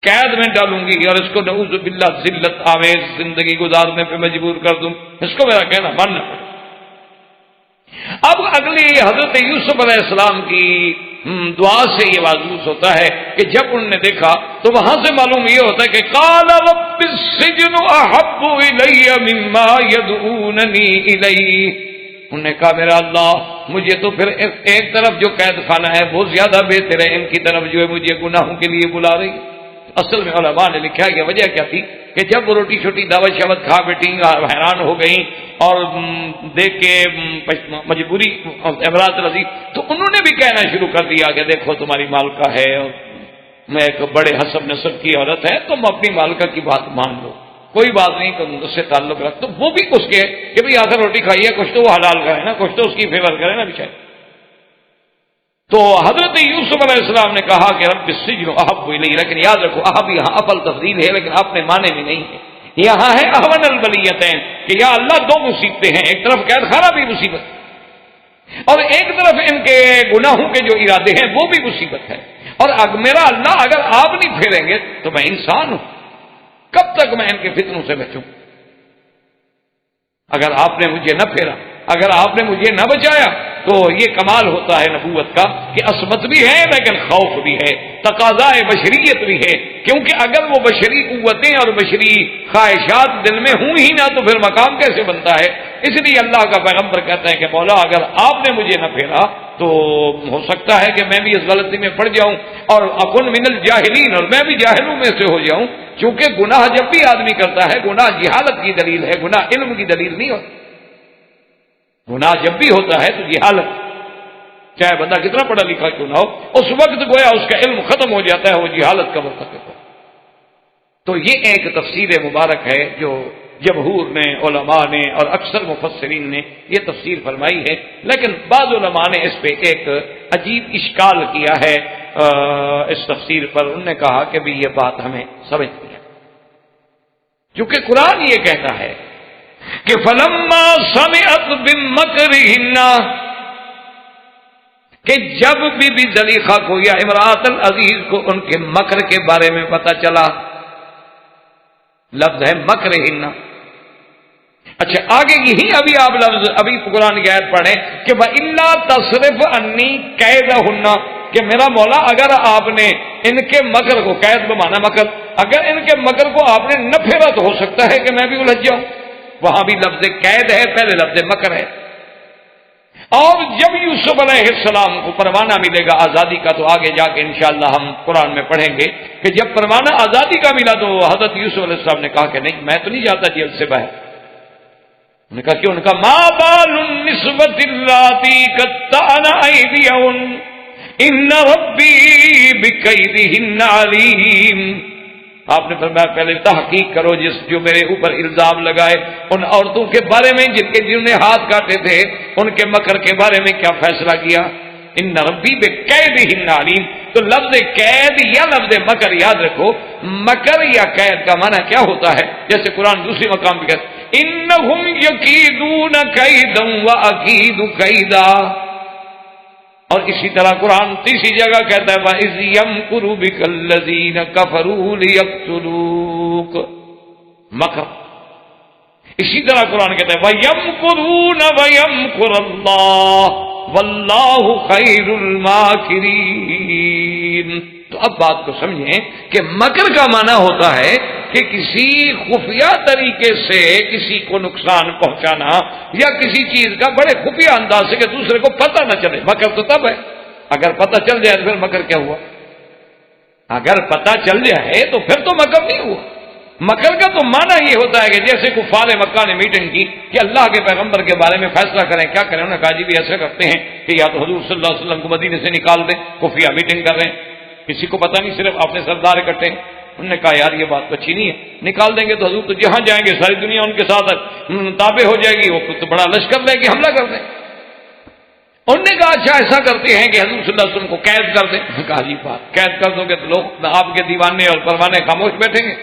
قید میں ڈالوں گی اور اس کو نعوذ باللہ ذلت آمیز زندگی گزارنے پہ مجبور کر دوں، اس کو میرا کہنا ماننا پڑے۔ اب اگلی حضرت یوسف علیہ السلام کی دعا سے یہ واضح ہوتا ہے کہ جب انہوں نے دیکھا تو وہاں سے معلوم یہ ہوتا ہے کہ قال رب السجن احب الی مما يدعوننی الیہ، انہوں نے کہا میرا اللہ مجھے تو پھر ایک طرف جو قید خانہ ہے وہ زیادہ بہتر ہے، ان کی طرف جو ہے مجھے گناہوں کے لیے بلا رہی۔ اصل میں علماء نے لکھا کہ وجہ کیا تھی کہ جب وہ روٹی چھوٹی دعوت شعوت کھا بیٹھی حیران ہو گئیں اور دیکھ کے مجبوری امراض رضی، تو انہوں نے بھی کہنا شروع کر دیا کہ دیکھو تمہاری مالکہ ہے اور میں ایک بڑے حسب نسب کی عورت ہے، تم اپنی مالکہ کی بات مان لو، کوئی بات نہیں، تم اس سے تعلق رکھ۔ تو وہ بھی اس کے کہ بھئی آخر روٹی کھائی ہے، کچھ تو وہ حلال کرے نا، کچھ تو اس کی فیور کرے نا بچائے۔ تو حضرت یوسف علیہ السلام نے کہا کہ رب السجن احب الی، لیکن یاد رکھو احب یہاں افل تفضیل ہے، لیکن اپنے معنی میں نہیں ہے، یہاں ہے احون البلیتین کہ یا اللہ دو مصیبتیں ہیں، ایک طرف قید خانہ بھی مصیبت اور ایک طرف ان کے گناہوں کے جو ارادے ہیں وہ بھی مصیبت ہے، اور میرا اللہ اگر آپ نہیں پھیریں گے تو میں انسان ہوں، کب تک میں ان کے فتنوں سے بچوں؟ اگر آپ نے مجھے نہ پھیرا، اگر آپ نے مجھے نہ بچایا تو یہ کمال ہوتا ہے نبوت کا کہ عصمت بھی ہے لیکن خوف بھی ہے، تقاضائے بشریت بھی ہے، کیونکہ اگر وہ بشری قوتیں اور بشری خواہشات دل میں ہوں ہی نہ تو پھر مقام کیسے بنتا ہے؟ اس لیے اللہ کا پیغمبر کہتا ہے کہ مولا اگر آپ نے مجھے نہ پھیرا تو ہو سکتا ہے کہ میں بھی اس غلطی میں پڑ جاؤں اور اکن من الجاہلین، اور میں بھی جاہلوں میں سے ہو جاؤں، چونکہ گناہ جب بھی آدمی کرتا ہے گناہ جہالت کی دلیل ہے، گناہ علم کی دلیل نہیں ہوتا۔ گناہ جب بھی ہوتا ہے تو جہالت، چاہے بندہ کتنا پڑھا لکھا کیوں نہ ہو، اس وقت گویا اس کا علم ختم ہو جاتا ہے، وہ جہالت کا وقت ہے۔ تو یہ ایک تفسیر مبارک ہے جو جمہور نے، علماء نے اور اکثر مفسرین نے یہ تفسیر فرمائی ہے، لیکن بعض علماء نے اس پہ ایک عجیب اشکال کیا ہے اس تفسیر پر۔ انہوں نے کہا کہ بھی یہ بات ہمیں سمجھنی ہے، کیونکہ قرآن یہ کہتا ہے کہ فلما سمعت بمکرہن، کہ جب بی زلیخا کو یا امرأۃ العزیز کو ان کے مکر کے بارے میں پتہ چلا، لفظ ہے مکرہن۔ اچھا آگے یہی ابھی آپ لفظ ابھی قرآن کی آیت پڑھیں کہ وَإِلَّا تَصْرِفْ عَنِّي كَيْدَهُنَّ، کہ میرا مولا اگر آپ نے ان کے مکر کو، قید بمانا مکر، اگر ان کے مکر کو آپ نے نہ پھیرا تو ہو سکتا ہے کہ میں بھی الجھ جاؤں۔ وہاں بھی لفظ قید ہے، پہلے لفظ مکر ہے۔ اور جب یوسف علیہ السلام کو پروانہ ملے گا آزادی کا، تو آگے جا کے انشاءاللہ ہم قرآن میں پڑھیں گے کہ جب پروانہ آزادی کا ملا تو حضرت یوسف علیہ السلام نے کہا کہ نہیں میں تو نہیں جاتا جیل سے باہر۔ انہوں نے کہا کیوں؟ ان کا ما بال النسوۃ اللاتی قطعن ایدیہن ان ربی بکیدہن علیم۔ آپ نے فرمایا پہلے تحقیق کرو جو میرے اوپر الزام لگائے ان عورتوں کے بارے میں جنہوں نے ہاتھ کاٹے تھے، ان کے مکر کے بارے میں کیا فیصلہ کیا۔ ان ربی بکیدہن علیم، تو لفظ قید یا لفظ مکر یاد رکھو، مکر یا قید کا معنی کیا ہوتا ہے؟ جیسے قرآن دوسری مقام پہ کہتا انہم یکیدون کیدا واکید کیدا، اور اسی طرح قرآن تیسری جگہ کہتا ہے وَإِذْ يَمْكُرُ بِكَ الَّذِينَ كَفَرُوا لِيَقْتُلُوكَ، مکر۔ اسی طرح قرآن کہتا ہے وَيَمْكُرُونَ وَيَمْكُرُ اللَّهُ وَاللَّهُ خَيْرُ الْمَاكِرِينَ۔ تو اب بات کو سمجھیں کہ مکر کا معنی ہوتا ہے کہ کسی خفیہ طریقے سے کسی کو نقصان پہنچانا یا کسی چیز کا بڑے خفیہ انداز سے کہ دوسرے کو پتہ نہ چلے۔ مکر تو تب ہے اگر پتہ چل جائے تو پھر مکر کیا ہوا؟ اگر پتہ چل جائے تو پھر تو مکر نہیں ہوا۔ مکر کا تو معنی یہ ہوتا ہے کہ جیسے کفار مکہ نے میٹنگ کی کہ اللہ کے پیغمبر کے بارے میں فیصلہ کریں، کیا کریں؟ انہوں نے کہا جی بھی ایسا کرتے ہیں کہ یا تو حضور صلی اللہ علیہ وسلم کو مدینے سے نکال دیں، خفیہ میٹنگ کر رہے ہیں، کسی کو پتہ نہیں، صرف اپنے سردار اکٹھے۔ انہوں نے کہا یار یہ بات اچھی نہیں ہے، نکال دیں گے تو حضور تو جہاں جائیں گے ساری دنیا ان کے ساتھ تابع ہو جائے گی، وہ تو بڑا لشکر لے کے حملہ کر دیں۔ انہوں نے کہا اچھا ایسا کرتے ہیں کہ حضور صلی اللہ علیہ وسلم کو قید کر دیں۔ کہا جی بات قید کر دو گے تو لوگ آپ کے دیوانے اور پروانے خاموش بیٹھیں گے۔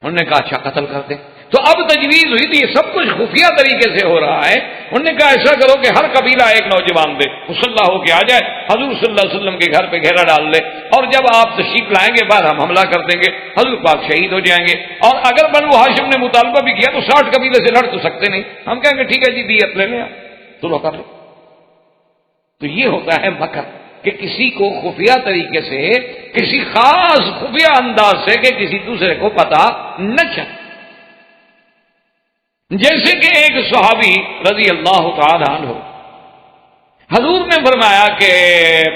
انہوں نے کہا اچھا قتل کر دیں۔ تو اب تجویز ہوئی تو یہ سب کچھ خفیہ طریقے سے ہو رہا ہے. انہوں نے کہا ایسا کرو کہ ہر قبیلہ ایک نوجوان دے مسلح ہو کے آ جائے, حضور صلی اللہ علیہ وسلم کے گھر پہ گھیرا ڈال لے, اور جب آپ تشریف لائیں گے بعد ہم حملہ کر دیں گے, حضور پاک شہید ہو جائیں گے. اور اگر بنو ہاشم نے مطالبہ بھی کیا تو 60 قبیلے سے لڑ تو سکتے نہیں, ہم کہیں گے ٹھیک ہے جی دیت لے لیں تو کر لو. تو یہ ہوتا ہے مکر, کہ کسی کو خفیہ طریقے سے, کسی خاص خفیہ انداز سے کہ کسی دوسرے کو پتا نہ چلے. جیسے کہ ایک صحابی رضی اللہ تعالی عنہ, حضور نے فرمایا کہ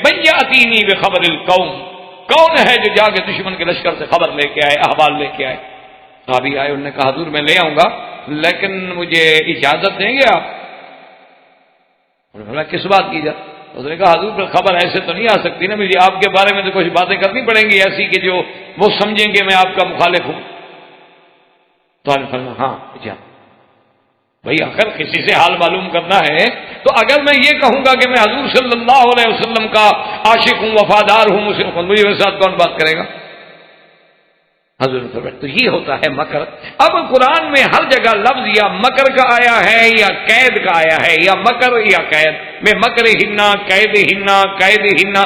من یاتینی بخبر القوم, کون ہے جو جا کے دشمن کے لشکر سے خبر لے کے آئے, احوال لے کے آئے. صحابی آئے, انہوں نے کہا حضور میں لے آؤں گا لیکن مجھے اجازت دیں گے آپ؟ انہوں نے فرمایا کس بات کی اجازت؟ اس نے کہا حضور پر خبر ایسے تو نہیں آ سکتی نا, مجھے آپ کے بارے میں تو کچھ باتیں کرنی پڑیں گی ایسی کہ جو وہ سمجھیں گے میں آپ کا مخالف ہوں. تو آپ نے فرمایا ہاں اجازت. بھائی اگر کسی سے حال معلوم کرنا ہے تو اگر میں یہ کہوں گا کہ میں حضور صلی اللہ علیہ وسلم کا عاشق ہوں, وفادار ہوں, مجھے میرے ساتھ کون بات کرے گا؟ حضور فرمایا تو یہ ہوتا ہے مکر. اب قرآن میں ہر جگہ لفظ یا مکر کا آیا ہے یا قید کا آیا ہے, یا مکر یا قید میں مکر ہننا, قید ہننا, قید ہننا.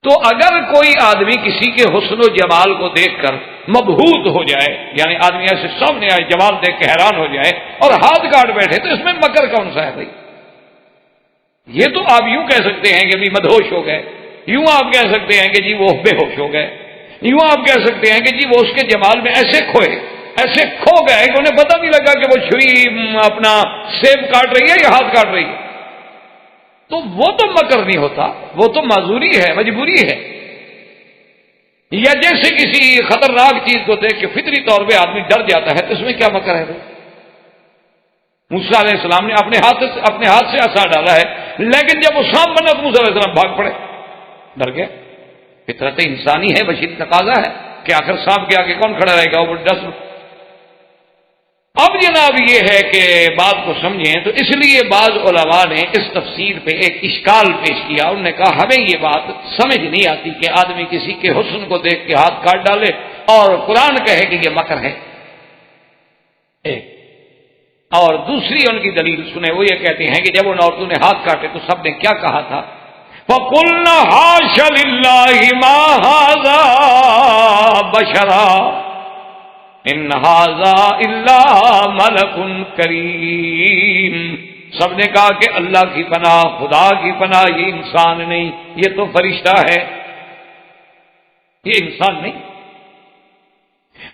تو اگر کوئی آدمی کسی کے حسن و جمال کو دیکھ کر مبہوت ہو جائے, یعنی آدمی ایسے سامنے آئے جمال دیکھ کے حیران ہو جائے اور ہاتھ کاٹ بیٹھے, تو اس میں مکر کون سا ہے بھائی؟ یہ تو آپ یوں کہہ سکتے ہیں کہ بھی مدہوش ہو گئے, یوں آپ کہہ سکتے ہیں کہ جی وہ بے ہوش ہو گئے, یوں آپ کہہ سکتے ہیں کہ جی وہ اس کے جمال میں ایسے کھوئے, ایسے کھو گئے کہ انہیں پتہ نہیں لگا کہ وہ چھری اپنا سیب کاٹ رہی ہے یا ہاتھ کاٹ رہی ہے. تو وہ تو مکر نہیں ہوتا, وہ تو معذوری ہے, مجبوری ہے. یا جیسے کسی خطرناک چیز کو دیکھ کے فطری طور پہ آدمی ڈر جاتا ہے, تو اس میں کیا مکر ہے بھائی؟ موسیٰ علیہ السلام نے اپنے ہاتھ سے عصا ڈالا ہے, لیکن جب وہ سانپ بنا تو موسیٰ علیہ السلام بھاگ پڑے, ڈر گئے. فطرت انسانی ہے, بشری تقاضا ہے کہ آخر سانپ کے آگے کون کھڑا رہے گا, وہ ڈس. اب جناب یہ ہے کہ بات کو سمجھیں, تو اس لیے بعض علماء نے اس تفسیر پہ ایک اشکال پیش کیا. انہوں نے کہا ہمیں یہ بات سمجھ نہیں آتی کہ آدمی کسی کے حسن کو دیکھ کے ہاتھ کاٹ ڈالے اور قرآن کہے کہ یہ مکر ہے. اور دوسری ان کی دلیل سنیں, وہ یہ کہتے ہیں کہ جب ان عورتوں نے ہاتھ کاٹے تو سب نے کیا کہا تھا؟ فَقُلْنَا حَاشَ لِلَّهِ مَا هَٰذَا بَشَرًا ان ھذا الا ملک کریم. سب نے کہا کہ اللہ کی پناہ, خدا کی پناہ, یہ انسان نہیں, یہ تو فرشتہ ہے, یہ انسان نہیں.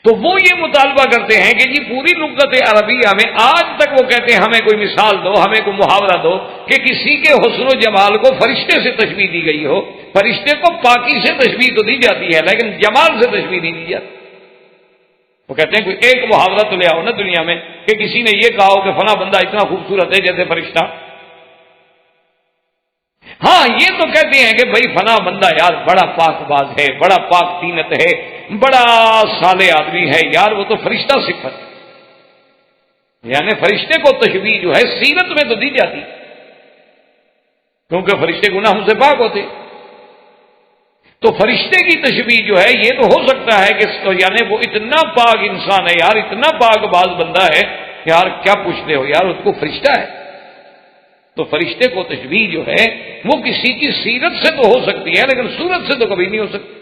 تو وہ یہ مطالبہ کرتے ہیں کہ جی پوری لغت عربیہ میں آج تک وہ کہتے ہیں ہمیں کوئی مثال دو, ہمیں کوئی محاورہ دو کہ کسی کے حسن و جمال کو فرشتے سے تشبیہ دی گئی ہو. فرشتے کو پاکی سے تشبیہ تو دی جاتی ہے لیکن جمال سے تشبیہ نہیں دی جاتی. وہ کہتے ہیں کوئی ایک محاورہ تو لے آؤ نا دنیا میں کہ کسی نے یہ کہا ہو کہ فلاں بندہ اتنا خوبصورت ہے جیسے فرشتہ. ہاں یہ تو کہتے ہیں کہ بھائی فلاں بندہ یار بڑا پاک باز ہے, بڑا پاک تینت ہے, بڑا صالح آدمی ہے, یار وہ تو فرشتہ صفت. یعنی فرشتے کو تشبیہ جو ہے سیرت میں تو دی جاتی کیونکہ فرشتے گناہ ہم سے پاک ہوتے. تو فرشتے کی تشبیہ جو ہے یہ تو ہو سکتا ہے کہ یعنی وہ اتنا پاک انسان ہے یار, اتنا پاک باز بندہ ہے یار, کیا پوچھتے ہو یار, اس کو فرشتہ ہے. تو فرشتے کو تشبیہ جو ہے وہ کسی کی سیرت سے تو ہو سکتی ہے لیکن صورت سے تو کبھی نہیں ہو سکتی.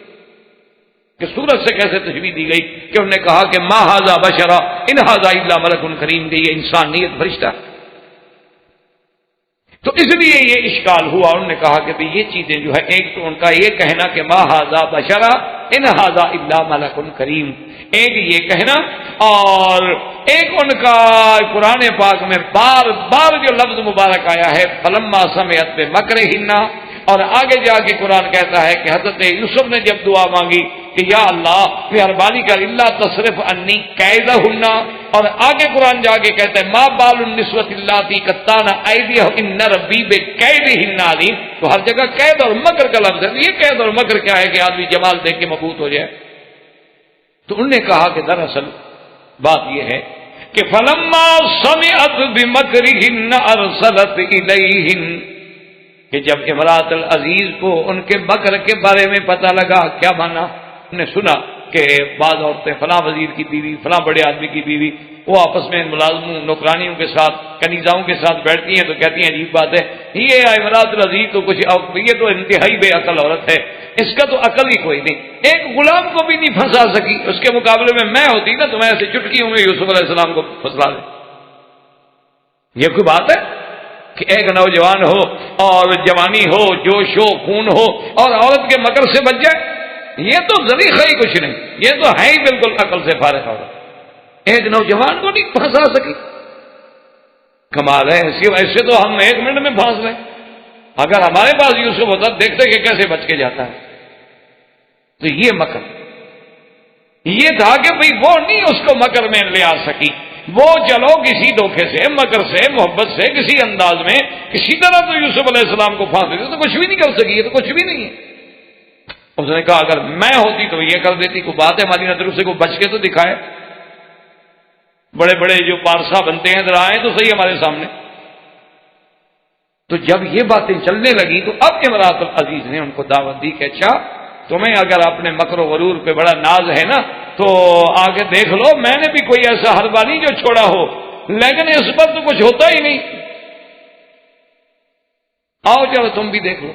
کہ صورت سے کیسے تشبیہ دی گئی کہ انہوں نے کہا کہ ما ھذا بشرا ان ھذا الا ملک کریم, کہ یہ انسان نہیں ہے فرشتہ. تو اس لیے یہ اشکال ہوا. انہوں نے کہا کہ یہ چیزیں جو ہے, ایک تو ان کا یہ کہنا کہ ما ھذا بشرا ان ھذا الا ملک کریم, ایک یہ کہنا, اور ایک ان کا قرآن پاک میں بار بار جو لفظ مبارک آیا ہے فلما سمعت بمکرہن, اور آگے جا کے قرآن کہتا ہے کہ حضرت یوسف نے جب دعا مانگی کہ یا اللہ مہربانی کر الا تصرف انی کیدہن, اور آگے قرآن جا کے کہتا ہے ما بال النسوۃ اللاتی قطعن ایدیہن ان ربی بکیدہن علیم. تو ہر جگہ قید اور مکر کا لفظ ہے. یہ قید اور مکر کیا ہے کہ آدمی جمال دیکھ کے مبہوت ہو جائے. تو انہوں نے کہا کہ دراصل بات یہ ہے کہ فلما سمعت بمکرہن ارسلت الیہن, کہ جب امرات العزیز کو ان کے مکر کے بارے میں پتہ لگا, کیا مانا, نے سنا کہ بعض عورتیں فلاں وزیر کی بیوی، فلاں بڑے آدمی کی بیوی، وہ آپس میں ملازموں نوکرانیوں کے ساتھ، کنیزاؤں کے ساتھ بیٹھتی ہیں تو کہتی ہیں عجیب بات ہے، یہ امراۃ العزیز تو کچھ، یہ تو انتہائی بے عقل عورت ہے، اس کا تو عقل ہی کوئی نہیں، ایک غلام کو بھی نہیں پھنسا سکی، اس کے مقابلے میں میں ہوتی نا تو میں ایسے چٹکیوں میں یوسف علیہ السلام کو پھنسلا دیں۔ یہ کوئی بات ہے کہ ایک نوجوان ہو اور جوانی ہو، جوش ہو، خون ہو، اور عورت کے مکر سے بچ جائے؟ یہ تو ذریعہ ہی کچھ نہیں، یہ تو ہے ہی بالکل عقل سے فارغ عورت، ایک نوجوان کو نہیں پھنسا سکی، کمال ہے۔ ایسے تو ہم 1 منٹ میں پھنس رہے ہیں، اگر ہمارے پاس یوسف ہوتا دیکھتے کہ کیسے بچ کے جاتا ہے۔ تو یہ مکر، یہ تھا کہ بھئی وہ نہیں اس کو مکر میں لے آ سکی، وہ چلو کسی دھوکے سے، مکر سے، محبت سے، کسی انداز میں کسی طرح تو یوسف علیہ السلام کو پھانس دیتے، تو کچھ بھی نہیں کر سکی، یہ تو کچھ بھی نہیں ہے۔ اس نے کہا اگر میں ہوتی تو یہ کر دیتی، کوئی بات ہے ہماری نظروں سے، کوئی بچ کے تو دکھائے، بڑے بڑے جو پارسا بنتے ہیں ذرا آئے تو صحیح ہمارے سامنے۔ تو جب یہ باتیں چلنے لگی تو اب امراۃ العزیز نے ان کو دعوت دی کہ اچھا تمہیں اگر اپنے مکر و غرور پہ بڑا ناز ہے نا تو آگے دیکھ لو، میں نے بھی کوئی ایسا حربہ نہیں جو چھوڑا ہو، لیکن اس پر تو کچھ ہوتا ہی نہیں، آؤ چلو تم بھی دیکھ لو۔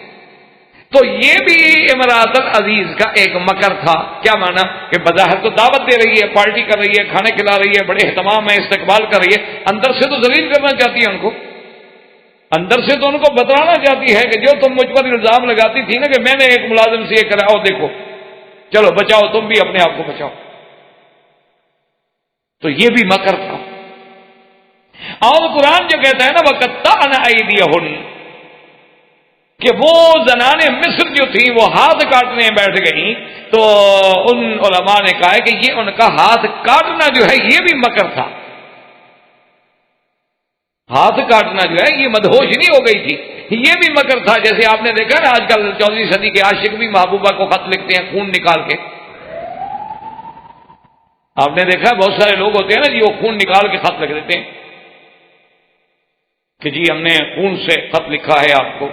تو یہ بھی امراۃ العزیز کا ایک مکر تھا۔ کیا مانا کہ بظاہر تو دعوت دے رہی ہے، پارٹی کر رہی ہے، کھانے کھلا رہی ہے، بڑے اہتمام ہے، استقبال کر رہی ہے، اندر سے تو ذلیل کرنا چاہتی ہے ان کو، اندر سے تو ان کو بتلانا چاہتی ہے کہ جو تم مجھ پر الزام لگاتی تھی نا کہ میں نے ایک ملازم سے یہ کرا، او دیکھو چلو بچاؤ، تم بھی اپنے آپ کو بچاؤ۔ تو یہ بھی مکر تھا۔ اور قرآن جو کہتا ہے نا وَقَطَّعْنَ أَيْدِيَهُنَّ، کہ وہ زنان مصر جو تھیں وہ ہاتھ کاٹنے بیٹھ گئیں، تو ان علماء نے کہا ہے کہ یہ ان کا ہاتھ کاٹنا جو ہے یہ بھی مکر تھا۔ ہاتھ کاٹنا جو ہے یہ مدہوش نہیں ہو گئی تھی، یہ بھی مکر تھا۔ جیسے آپ نے دیکھا نا آج کل 14ویں صدی کے عاشق بھی محبوبہ کو خط لکھتے ہیں خون نکال کے، آپ نے دیکھا بہت سارے لوگ ہوتے ہیں نا جی وہ خون نکال کے خط لکھ دیتے ہیں کہ جی ہم نے خون سے خط لکھا ہے آپ کو۔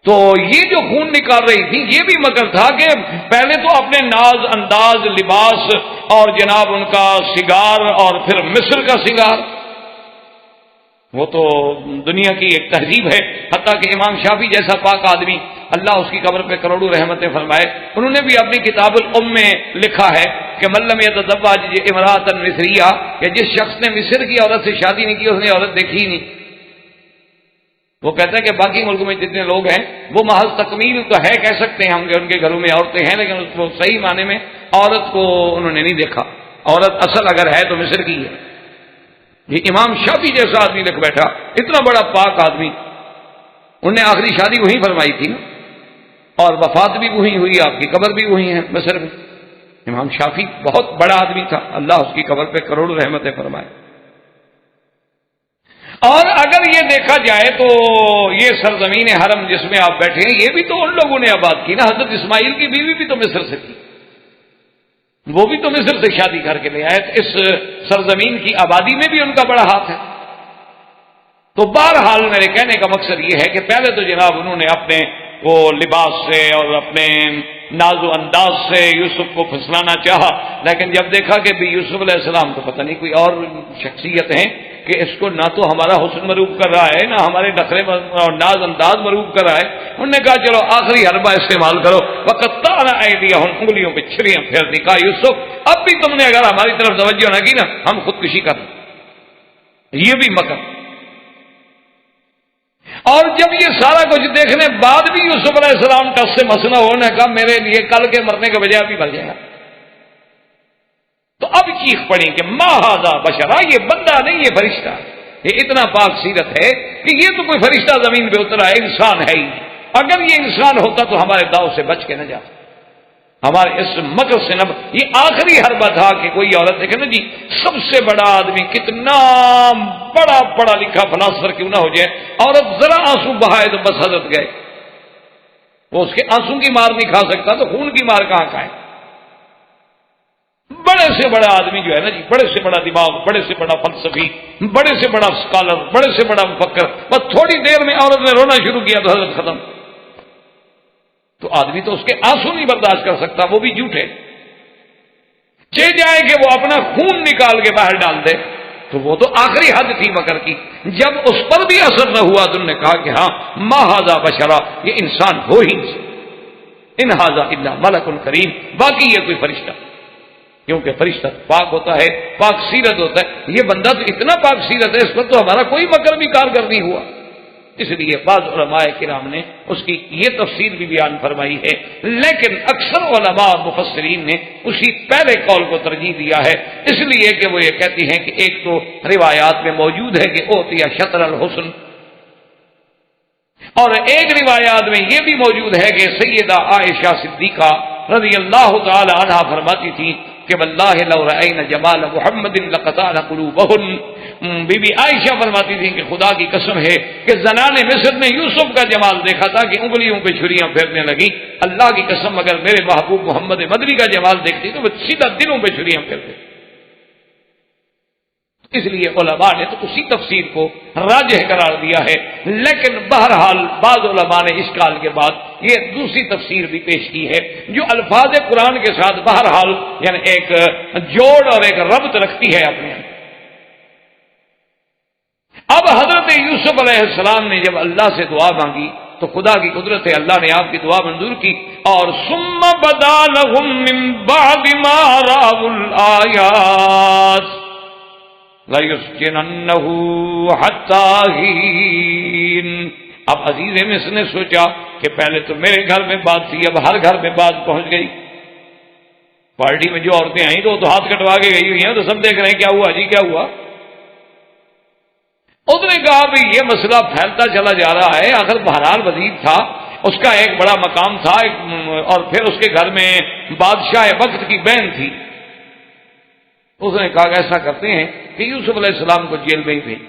تو یہ جو خون نکال رہی تھی یہ بھی مکر تھا کہ پہلے تو اپنے ناز انداز، لباس اور جناب ان کا سنگار اور پھر مصر کا سنگار، وہ تو دنیا کی ایک تہذیب ہے۔ حتیٰ کہ امام شافعی جیسا پاک آدمی، اللہ اس کی قبر پہ کروڑوں رحمتیں فرمائے، انہوں نے بھی اپنی کتاب الام میں لکھا ہے کہ من لم یتزوج امرأة مصریہ، کہ جس شخص نے مصر کی عورت سے شادی نہیں کی اس نے عورت دیکھی ہی نہیں۔ وہ کہتا ہے کہ باقی ملکوں میں جتنے لوگ ہیں وہ محض تکمیل تو ہے، کہہ سکتے ہیں ہم کہ ان کے گھروں میں عورتیں ہیں، لیکن اس کو صحیح معنی میں عورت کو انہوں نے نہیں دیکھا، عورت اصل اگر ہے تو مصر کی ہے۔ یہ امام شافعی جیسا آدمی لکھ بیٹھا، اتنا بڑا پاک آدمی، انہوں نے آخری شادی وہیں فرمائی تھی نا، اور وفات بھی وہیں ہوئی، آپ کی قبر بھی وہیں ہے مصر میں۔ امام شافعی بہت بڑا آدمی تھا، اللہ اس کی قبر پہ کروڑوں رحمتیں فرمائے۔ اور اگر یہ دیکھا جائے تو یہ سرزمین حرم جس میں آپ بیٹھے ہیں یہ بھی تو ان لوگوں نے آباد کی نا، حضرت اسماعیل کی بیوی بھی تو مصر سے تھی، وہ بھی تو مصر سے شادی کر کے لے آئے، اس سرزمین کی آبادی میں بھی ان کا بڑا ہاتھ ہے۔ تو بہرحال میرے کہنے کا مقصد یہ ہے کہ پہلے تو جناب انہوں نے اپنے وہ لباس سے اور اپنے ناز و انداز سے یوسف کو پھسلانا چاہا، لیکن جب دیکھا کہ بھی یوسف علیہ السلام تو پتہ نہیں کوئی اور شخصیت ہیں کہ اس کو نہ تو ہمارا حسن مروب کر رہا ہے نہ ہمارے نخرے اور ناز انداز مروب کر رہا ہے، انہوں نے کہا چلو آخری حربہ استعمال کرو، وَقَطَّعْنَ أَيْدِيَهُنَّ، انگلیوں پہ چھریاں پھیر دی، کہا یوسف اب بھی تم نے اگر ہماری طرف توجہ نہ کی نا ہم خودکشی کر دیں۔ یہ بھی مکر۔ اور جب یہ سارا کچھ دیکھنے بعد بھی یوسف علیہ السلام ٹس سے مسنا ہونے کا میرے لیے کل کے مرنے کے بجائے بھی مر جائے گا، تو اب چیخ پڑی کہ ما ھذا بشرا، یہ بندہ نہیں یہ فرشتہ، یہ اتنا پاک سیرت ہے کہ یہ تو کوئی فرشتہ زمین پہ اترا ہے، انسان ہے ہی، اگر یہ انسان ہوتا تو ہمارے داؤ سے بچ کے نہ جاتا، ہمارے اس مکر سے نہ۔ یہ آخری حربہ تھا کہ کوئی عورت دیکھے نا جی سب سے بڑا آدمی کتنا بڑا پڑھا لکھا فلاسفر کیوں نہ ہو جائے، عورت ذرا آنسو بہائے تو بس حضرت گئے، وہ اس کے آنسو کی مار نہیں کھا سکتا تو خون کی مار کہاں کھائے۔ بڑے سے بڑا آدمی جو ہے نا جی، بڑے سے بڑا دماغ، بڑے سے بڑا فلسفی، بڑے سے بڑا اسکالر، بڑے سے بڑا مفکر، بس تھوڑی دیر میں عورت نے رونا شروع کیا تو حضرت ختم۔ تو آدمی تو اس کے آنسو نہیں برداشت کر سکتا، وہ بھی جھوٹے، جائے کہ وہ اپنا خون نکال کے باہر ڈال دے، تو وہ تو آخری حد تھی مکر کی۔ جب اس پر بھی اثر نہ ہوا تو انہوں نے کہا کہ ہاں ما ھذا بشرا، یہ انسان ہو ہی نہیں سکتا، ان ھذا الا ملک کریم، باقی یہ کوئی فرشتہ، کیونکہ فرشتہ پاک ہوتا ہے، پاک سیرت ہوتا ہے، یہ بندہ تو اتنا پاک سیرت ہے، اس پر تو ہمارا کوئی مکر بھی کارگر نہیں ہوا۔ اس لیے بعض علماء کرام نے اس کی یہ تفسیر بھی بیان فرمائی ہے، لیکن اکثر علماء اور مفسرین نے اسی پہلے قول کو ترجیح دیا ہے، اس لیے کہ وہ یہ کہتی ہیں کہ ایک تو روایات میں موجود ہے کہ اوتیا شطر الحسن، اور ایک روایات میں یہ بھی موجود ہے کہ سیدہ عائشہ صدیقہ رضی اللہ تعالی عنہا فرماتی تھی کہ واللہ لو رأینا جمال محمد لقطعنا قلوبہن، بی بی عائشہ فرماتی تھی کہ خدا کی قسم ہے کہ زنان مصر نے یوسف کا جمال دیکھا تھا کہ انگلیوں پہ چھریاں پھیرنے لگی، اللہ کی قسم اگر میرے محبوب محمد مدنی کا جمال دیکھتی تو وہ سیدھا دلوں پہ چھریاں پھیرتے۔ اس لیے علماء نے تو اسی تفسیر کو راجح قرار دیا ہے، لیکن بہرحال بعض علماء نے اس کال کے بعد یہ دوسری تفسیر بھی پیش کی ہے جو الفاظ قرآن کے ساتھ بہرحال یعنی ایک جوڑ اور ایک ربط رکھتی ہے اپنے اندر۔ اب حضرت یوسف علیہ السلام نے جب اللہ سے دعا مانگی تو خدا کی قدرت ہے، اللہ نے آپ کی دعا منظور کی، اور ثم بدا لهم من بعد ما رأوا الآیات لَيُسْجِنَنَّهُ حَتَّى حِينٍ۔ اب عزیز مصر نے سوچا کہ پہلے تو میرے گھر میں بات تھی، اب ہر گھر میں بات پہنچ گئی، پارٹی میں جو عورتیں آئیں تو وہ تو ہاتھ کٹوا کے گئی ہوئی ہیں، تو سب دیکھ رہے ہیں کیا ہوا جی کیا ہوا۔ اس نے کہا بھی یہ مسئلہ پھیلتا چلا جا رہا ہے، آخر بہرحال وزیر تھا، اس کا ایک بڑا مقام تھا، اور پھر اس کے گھر میں بادشاہ وقت کی بہن تھی۔ اس نے کہا کہ ایسا کرتے ہیں کہ یوسف علیہ السلام کو جیل میں ہی بھیج،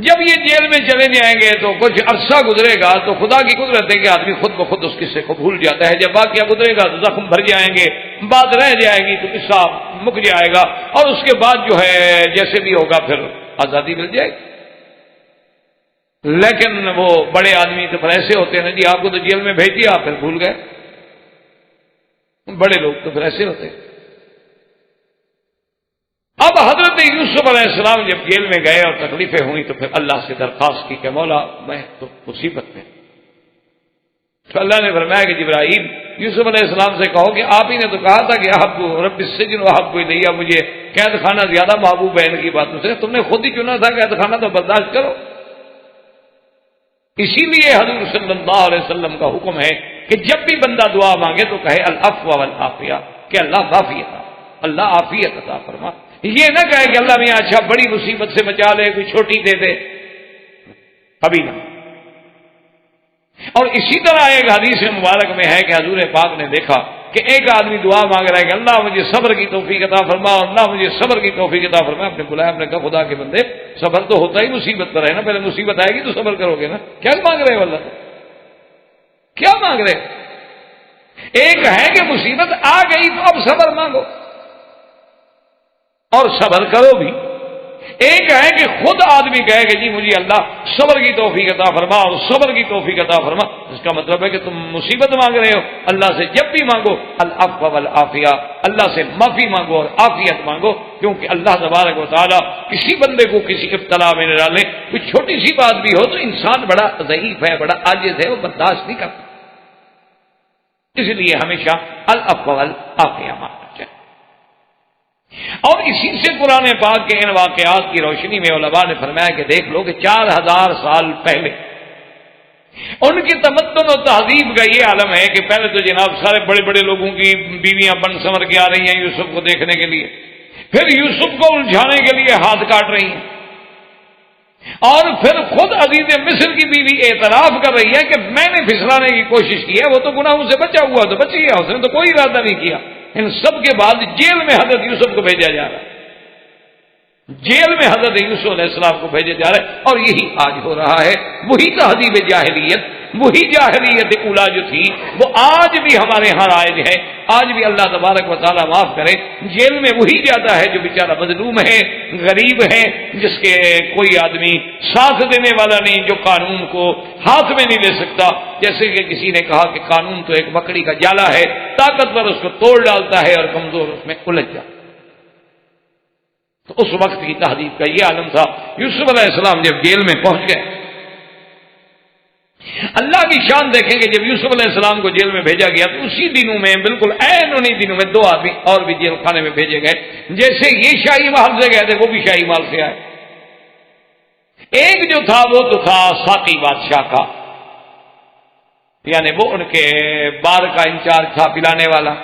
جب یہ جیل میں چلے جائیں گے تو کچھ عرصہ گزرے گا تو خدا کی قدرت ہے کہ آدمی خود بخود اس قصے کو بھول جاتا ہے، جب واقعہ گزرے گا تو زخم بھر جائیں گے، بات رہ جائے گی تو قصہ مک جائے گا، اور اس کے بعد جو ہے جیسے بھی ہوگا پھر آزادی مل جائے گی۔ لیکن وہ بڑے آدمی تو پھر ایسے ہوتے ہیں جی، آپ کو تو جیل میں بھیج دیا پھر بھول گئے، بڑے لوگ تو پھر ایسے ہوتے ہیں۔ اب حضرت یوسف علیہ السلام جب جیل میں گئے اور تکلیفیں ہوئی تو پھر اللہ سے درخواست کی کہ مولا میں تو مصیبت میں، تو اللہ نے فرمایا کہ جبرائیل یوسف علیہ السلام سے کہو کہ آپ ہی نے تو کہا تھا کہ احب رب السجن واحب الیہ، مجھے قید خانہ زیادہ محبوب ہے ان کی باتوں سے، تم نے خود ہی چنا تھا قید خانہ تو برداشت کرو۔ اسی لیے حضور صلی اللہ علیہ وسلم کا حکم ہے کہ جب بھی بندہ دعا مانگے تو کہے العفو والعافیہ، کہ اللہ معافی عطا، اللہ عافیت عطا فرما، یہ نہ کہے کہ اللہ میاں اچھا بڑی مصیبت سے بچا لے، کوئی چھوٹی دے دے، ابھی نہ۔ اور اسی طرح ایک حدیث مبارک میں ہے کہ حضور پاک نے دیکھا کہ ایک آدمی دعا مانگ رہا ہے کہ اللہ مجھے صبر کی توفیق عطا فرما، اللہ مجھے صبر کی توفیق عطا فرما، آپ نے بلایا، آپ نے کہا خدا کے بندے صبر تو ہوتا ہی مصیبت پر ہے نا، پہلے مصیبت آئے گی تو صبر کرو گے نا، کیا مانگ رہے ہو اللہ سے، کیا مانگ رہے؟ ایک ہے کہ مصیبت آ گئی تو اب صبر مانگو اور صبر کرو بھی، ایک ہے کہ خود آدمی کہے کہ جی مجھے اللہ صبر کی توفیق عطا فرما اور صبر کی توفیق عطا فرما، اس کا مطلب ہے کہ تم مصیبت مانگ رہے ہو، اللہ سے جب بھی مانگو العفو والعافیہ، اللہ سے معافی مانگو اور عافیت مانگو، کیونکہ اللہ تبارک و تعالیٰ کسی بندے کو کسی ابتلا میں نہ ڈالے، کوئی چھوٹی سی بات بھی ہو تو انسان بڑا ضعیف ہے، بڑا عاجز ہے، وہ برداشت نہیں کرتا، اس لیے ہمیشہ العفو والعافیہ مانگنا چاہیے۔ اور اسی سے قرآن پاک کے ان واقعات کی روشنی میں علماء نے فرمایا کہ دیکھ لو کہ 4000 سال پہلے ان کی تمدن و تہذیب کا یہ عالم ہے کہ پہلے تو جناب سارے بڑے بڑے لوگوں کی بیویاں بن سنور کے آ رہی ہیں یوسف کو دیکھنے کے لیے، پھر یوسف کو الجھانے کے لیے ہاتھ کاٹ رہی ہیں، اور پھر خود عزیز مصر کی بیوی اعتراف کر رہی ہے کہ میں نے پھسلانے کی کوشش کی ہے، وہ تو گناہوں سے بچا ہوا تو بچ گیا، اس نے تو کوئی ارادہ نہیں کیا۔ ان سب کے بعد جیل میں حضرت یوسف کو بھیجا جا رہا ہے، جیل میں حضرت یوسف علیہ السلام کو بھیجے جا رہے ہیں، اور یہی آج ہو رہا ہے۔ وہی تہذیب جاہلیت، وہی جاہلیت اولا جو تھی وہ آج بھی ہمارے ہاں رائج ہے۔ آج بھی اللہ تبارک و تعالیٰ معاف کرے، جیل میں وہی جاتا ہے جو بیچارہ مظلوم ہے، غریب ہے، جس کے کوئی آدمی ساتھ دینے والا نہیں، جو قانون کو ہاتھ میں نہیں لے سکتا۔ جیسے کہ کسی نے کہا کہ قانون تو ایک مکڑی کا جالا ہے، طاقتور اس کو توڑ ڈالتا ہے اور کمزور اس میں الجھ جاتا ہے۔ تو اس وقت کی تہذیب کا یہ عالم تھا۔ یوسف علیہ السلام جب جیل میں پہنچ گئے، اللہ کی شان دیکھیں گے، جب یوسف علیہ السلام کو جیل میں بھیجا گیا تو اسی دنوں میں، بالکل عین انہی دنوں میں، 2 آدمی اور بھی جیل خانے میں بھیجے گئے۔ جیسے یہ شاہی محل سے گئے تھے، وہ بھی شاہی محل سے آئے۔ ایک جو تھا وہ تو تھا ساقی بادشاہ کا، یعنی وہ ان کے بار کا انچارج تھا، پلانے والا،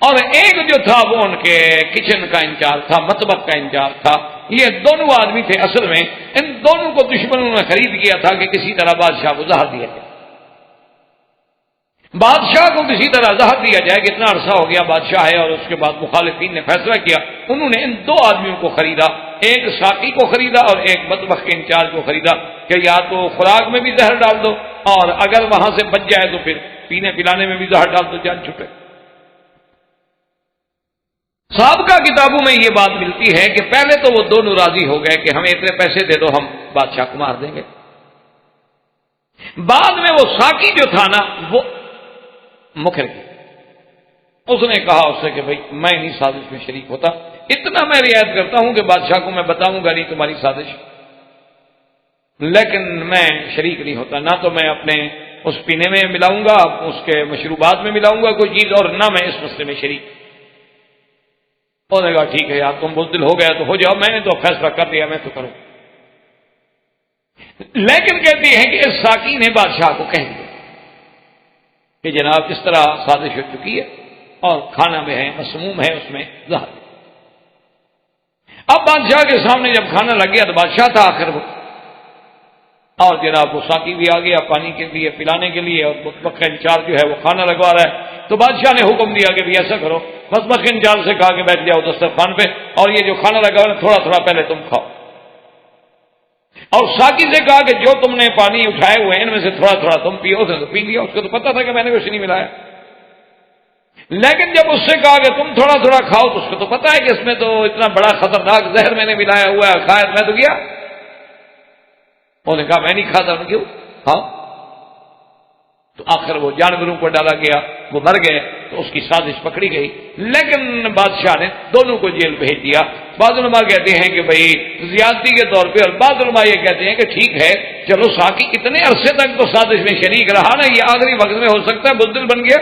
اور ایک جو تھا وہ ان کے کچن کا انچارج تھا، مطبخ کا انچارج تھا۔ یہ دونوں آدمی تھے۔ اصل میں ان دونوں کو دشمنوں نے خرید کیا تھا کہ کسی طرح بادشاہ کو زہر دیا جائے، بادشاہ کو کسی طرح زہر دیا جائے کہ اتنا عرصہ ہو گیا بادشاہ ہے۔ اور اس کے بعد مخالفین نے فیصلہ کیا، انہوں نے ان 2 آدمیوں کو خریدا، ایک ساقی کو خریدا اور ایک مطبخ کے انچارج کو خریدا کہ یا تو خوراک میں بھی زہر ڈال دو، اور اگر وہاں سے بچ جائے تو پھر پینے پلانے میں بھی زہر ڈال دو، جان چھٹے۔ سابقہ کتابوں میں یہ بات ملتی ہے کہ پہلے تو وہ دونوں راضی ہو گئے کہ ہمیں اتنے پیسے دے دو، ہم بادشاہ کو مار دیں گے۔ بعد میں وہ ساقی جو تھا نا، وہ مکر گیا، اس نے کہا اس سے کہ بھائی میں نہیں سازش میں شریک ہوتا، اتنا میں رعایت کرتا ہوں کہ بادشاہ کو میں بتاؤں گا نہیں تمہاری سازش، لیکن میں شریک نہیں ہوتا، نہ تو میں اپنے اس پینے میں ملاؤں گا، اس کے مشروبات میں ملاؤں گا کوئی چیز، اور نہ میں اس مسئلے میں شریک۔ انہوں نے کہا ٹھیک ہے یار، تم بزدل ہو گیا تو ہو جاؤ، میں نے تو فیصلہ کر دیا، میں تو کروں۔ لیکن کہتی ہیں کہ اس ساقی نے بادشاہ کو کہہ دیا کہ جناب اس طرح سازش ہو چکی ہے اور کھانا میں ہے، مسموم ہے، اس میں زہر۔ اب بادشاہ کے سامنے جب کھانا لگ گیا تو بادشاہ تھا آخر وہ، اور جناب وہ ساقی بھی آ گیا پانی کے لیے پلانے کے لیے، اور مطبخ کا انچارج جو ہے وہ کھانا لگوا رہا ہے۔ تو بادشاہ نے حکم دیا کہ ایسا کرو، مطبخ کے انچارج سے کہا کہ بیٹھ جاؤ دسترخوان پہ، اور یہ جو کھانا لگا ہوا ہے تھوڑا تھوڑا پہلے تم کھاؤ، اور ساقی سے کہا کہ جو تم نے پانی اٹھائے ہوئے ہیں ان میں سے تھوڑا تھوڑا تم پیو۔ اس نے تو پی لیا، اس کو تو پتا تھا کہ میں نے کچھ نہیں ملایا، لیکن جب اس سے کہا کہ تم تھوڑا تھوڑا کھاؤ تو اس کو تو پتا ہے کہ اس میں تو اتنا بڑا خطرناک زہر میں نے ملایا ہوا ہے، کھایا میں تو گیا۔ انہوں نے کہا میں نہیں کھاتا، کیوں کھاؤ؟ تو آخر وہ جانوروں کو ڈالا گیا، وہ مر گئے، تو اس کی سازش پکڑی گئی، لیکن بادشاہ نے دونوں کو جیل بھیج دیا۔ بعض علماء کہتے ہیں کہ بھائی زیادتی کے طور پہ، اور بعض علماء یہ کہتے ہیں کہ ٹھیک ہے چلو ساقی اتنے عرصے تک تو سازش میں شریک رہا نا، یہ آخری وقت میں ہو سکتا ہے بزدل بن گیا۔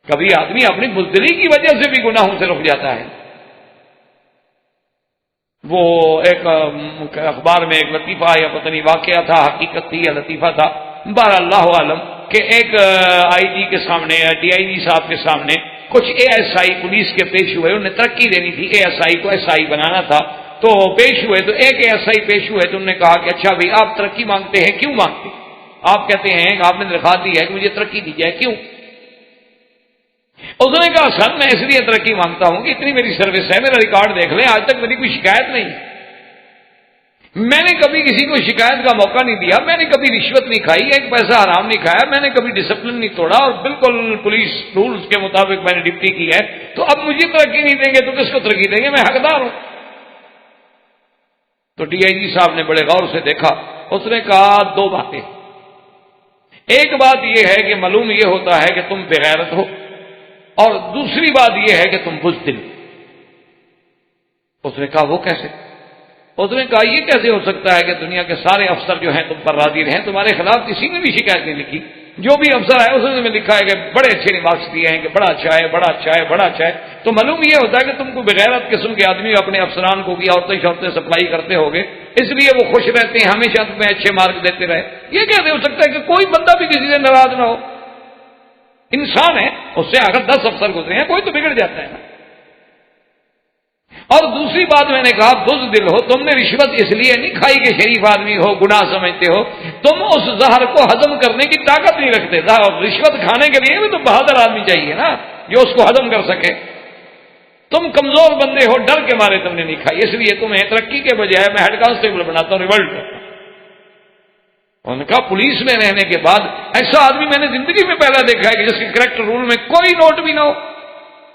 کبھی آدمی اپنی بزدلی کی وجہ سے بھی گناہوں سے رک جاتا ہے۔ وہ ایک اخبار میں ایک لطیفہ یا پتہ نہیں واقعہ تھا، حقیقت تھی یا لطیفہ تھا، بہر اللہ عالم، کہ ایک آئی جی کے سامنے یا ڈی آئی جی صاحب کے سامنے کچھ اے ایس آئی پولیس کے پیش ہوئے، انہیں ترقی دینی تھی، اے ایس آئی کو ایس آئی بنانا تھا، تو پیش ہوئے، تو ایک اے ایس آئی پیش ہوئے تو انہوں نے کہا کہ اچھا بھائی آپ ترقی مانگتے ہیں، کیوں مانگتے ہیں؟ آپ کہتے ہیں کہ آپ نے درخواست دی ہے کہ مجھے ترقی دی جائے، کیوں؟ اس نے کہا سر میں اس لیے ترقی مانگتا ہوں کہ اتنی میری سروس ہے، میرا ریکارڈ دیکھ لیں، آج تک میری کوئی شکایت نہیں، میں نے کبھی کسی کو شکایت کا موقع نہیں دیا، میں نے کبھی رشوت نہیں کھائی، ایک پیسہ حرام نہیں کھایا، میں نے کبھی ڈسپلن نہیں توڑا، اور بالکل پولیس رولز کے مطابق میں نے ڈپٹی کی ہے، تو اب مجھے ترقی نہیں دیں گے تو کس کو ترقی دیں گے؟ میں حقدار ہوں۔ تو ڈی آئی جی صاحب نے بڑے غور سے دیکھا، اس نے کہا 2 باتیں، ایک بات یہ ہے کہ معلوم یہ ہوتا ہے کہ تم بغیرت ہو، اور دوسری بات یہ ہے کہ تم بزدل۔ اس نے کہا وہ کیسے؟ اس نے کہا یہ کیسے ہو سکتا ہے کہ دنیا کے سارے افسر جو ہیں تم پر راضی رہیں، تمہارے خلاف کسی نے بھی شکایت نہیں لکھی، جو بھی افسر ہے اس نے لکھا ہے کہ بڑے اچھے مارکس دیے ہیں کہ بڑا اچھا ہے، بڑا اچھا ہے، بڑا اچھا ہے، تو معلوم یہ ہوتا ہے کہ تم کو بغیرت قسم کے آدمی اپنے افسران کو کی عورتیں سپلائی کرتے ہوگے، اس لیے وہ خوش رہتے ہیں، ہمیشہ تمہیں اچھے مارک دیتے رہے۔ یہ کیسے ہو سکتا ہے کہ کوئی بندہ بھی کسی سے ناراض نہ ہو؟ انسان ہے، اس سے اگر 10 افسر گزرے ہیں کوئی تو بگڑ جاتا ہے نا۔ اور دوسری بات میں نے کہا بزدل ہو، تم نے رشوت اس لیے نہیں کھائی کہ شریف آدمی ہو، گناہ سمجھتے ہو، تم اس زہر کو ہضم کرنے کی طاقت نہیں رکھتے، رشوت کھانے کے لیے بھی تو بہادر آدمی چاہیے نا جو اس کو ہضم کر سکے۔ تم کمزور بندے ہو، ڈر کے مارے تم نے نہیں کھائی، اس لیے تمہیں ترقی کے بجائے میں ہیڈ کانسٹیبل بناتا ہوں، ریولٹ کرتا ہوں۔ انہوں نے کہا پولیس میں رہنے کے بعد ایسا آدمی میں نے زندگی میں پہلا دیکھا ہے کہ جس کے کریکٹر رول میں کوئی نوٹ بھی نہ ہو،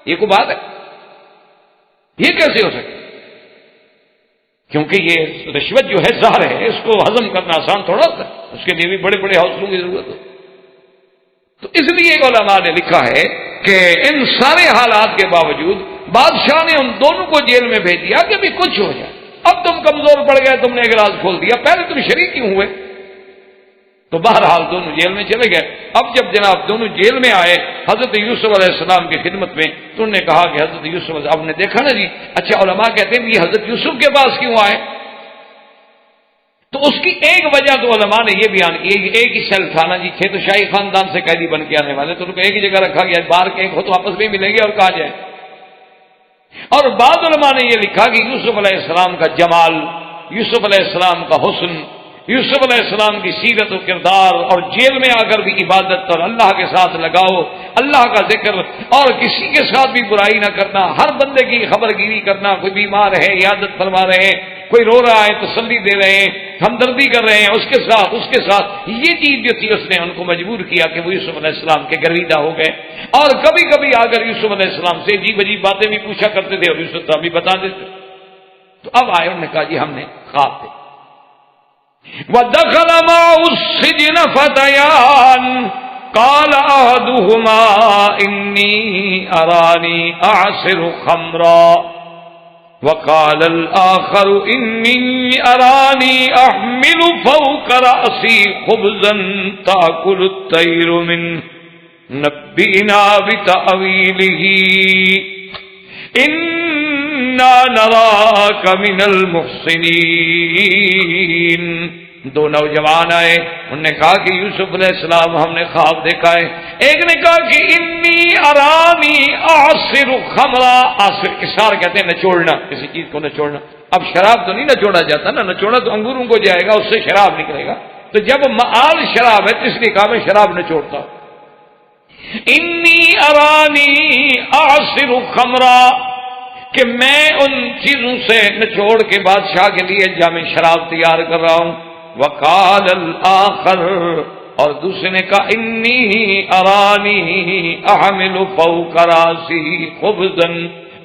یہ کوئی بات ہے؟ یہ کیسے ہو سکتا؟ کیونکہ یہ رشوت جو ہے زہر ہے، اس کو ہضم کرنا آسان تھوڑا ہوتا ہے، اس کے لیے بھی بڑے بڑے حوصلوں کی ضرورت ہے۔ تو اس لیے علماء نے لکھا ہے کہ ان سارے حالات کے باوجود بادشاہ نے ان دونوں کو جیل میں بھیج دیا کہ بھی کچھ ہو جائے، اب تم کمزور پڑ گئے، تم نے ایک راز کھول دیا، پہلے تم شریک کیوں ہوئے؟ تو بہرحال دونوں جیل میں چلے گئے۔ اب جب جناب دونوں جیل میں آئے حضرت یوسف علیہ السلام کی خدمت میں، تو انہوں نے کہا کہ حضرت یوسف، اب نے دیکھا نا جی، اچھا علماء کہتے ہیں یہ حضرت یوسف کے پاس کیوں آئے؟ تو اس کی ایک وجہ تو علماء نے یہ بیان کی، ایک ہی سیل تھا نا جی، تھے تو شاہی خاندان سے قیدی بن کے آنے والے، تو ان کو ایک ہی جگہ رکھا گیا، باہر کے ایک ہو تو آپس میں ملیں گے اور کہا جائے۔ اور بعض علماء نے یہ لکھا کہ یوسف علیہ السلام کا جمال، یوسف علیہ السلام کا حسن، یوسف علیہ السلام کی سیرت و کردار، اور جیل میں آ کر بھی عبادت اور اللہ کے ساتھ لگاؤ، اللہ کا ذکر، اور کسی کے ساتھ بھی برائی نہ کرنا، ہر بندے کی خبر گیری کرنا، کوئی بیمار ہے عیادت فرما رہے ہیں، کوئی رو رہا ہے تسلی دے رہے ہیں، ہمدردی کر رہے ہیں اس کے ساتھ، یہ چیز جو تھی اس نے ان کو مجبور کیا کہ وہ یوسف علیہ السلام کے گرویدہ ہو گئے، اور کبھی کبھی آ کر یوسف علیہ السلام سے عجیب عجیب باتیں بھی پوچھا کرتے تھے اور یوسف صاحب بھی بتا دیتے۔ تو اب آئے، انہوں نے کہا جی ہم نے خواب دیکھا۔ وَدَخَلَ مَعَهُ السِّجْنَ فَتَيَانِ قَالَ أَحَدُهُمَا إِنِّي أَرَانِي أَعْصِرُ خَمْرًا وَقَالَ الْآخَرُ إِنِّي أَرَانِي أَحْمِلُ فَوْقَ رَأْسِي خُبْزًا تَأْكُلُ الطَّيْرُ مِنْهُ نَبِّئْنَا بِتَأْوِيلِهِ اِنَّا نَرَاكَ مِنَ الْمُحْسِنِينَ۔ دو نوجوان آئے، انہوں نے کہا کہ یوسف علیہ السلام ہم نے خواب دیکھا ہے۔ ایک نے کہا کہ انی ارانی اعصر خمرا، عصر اسار کہتے ہیں نچوڑنا، کسی چیز کو نچوڑنا۔ اب شراب تو نہیں نچوڑا جاتا نا، نچوڑا تو انگوروں کو جائے گا، اس سے شراب نکلے گا، تو جب معال شراب ہے تو اس لیے کہا میں شراب نچوڑتا ہوں۔ انی ارانی اعصر خمرا، کہ میں ان چیزوں سے نچوڑ کے بادشاہ کے لیے جامع شراب تیار کر رہا ہوں۔ وقال الآخر، اور دوسرے نے کہا انی ارانی احمل فوق راسی خبزا،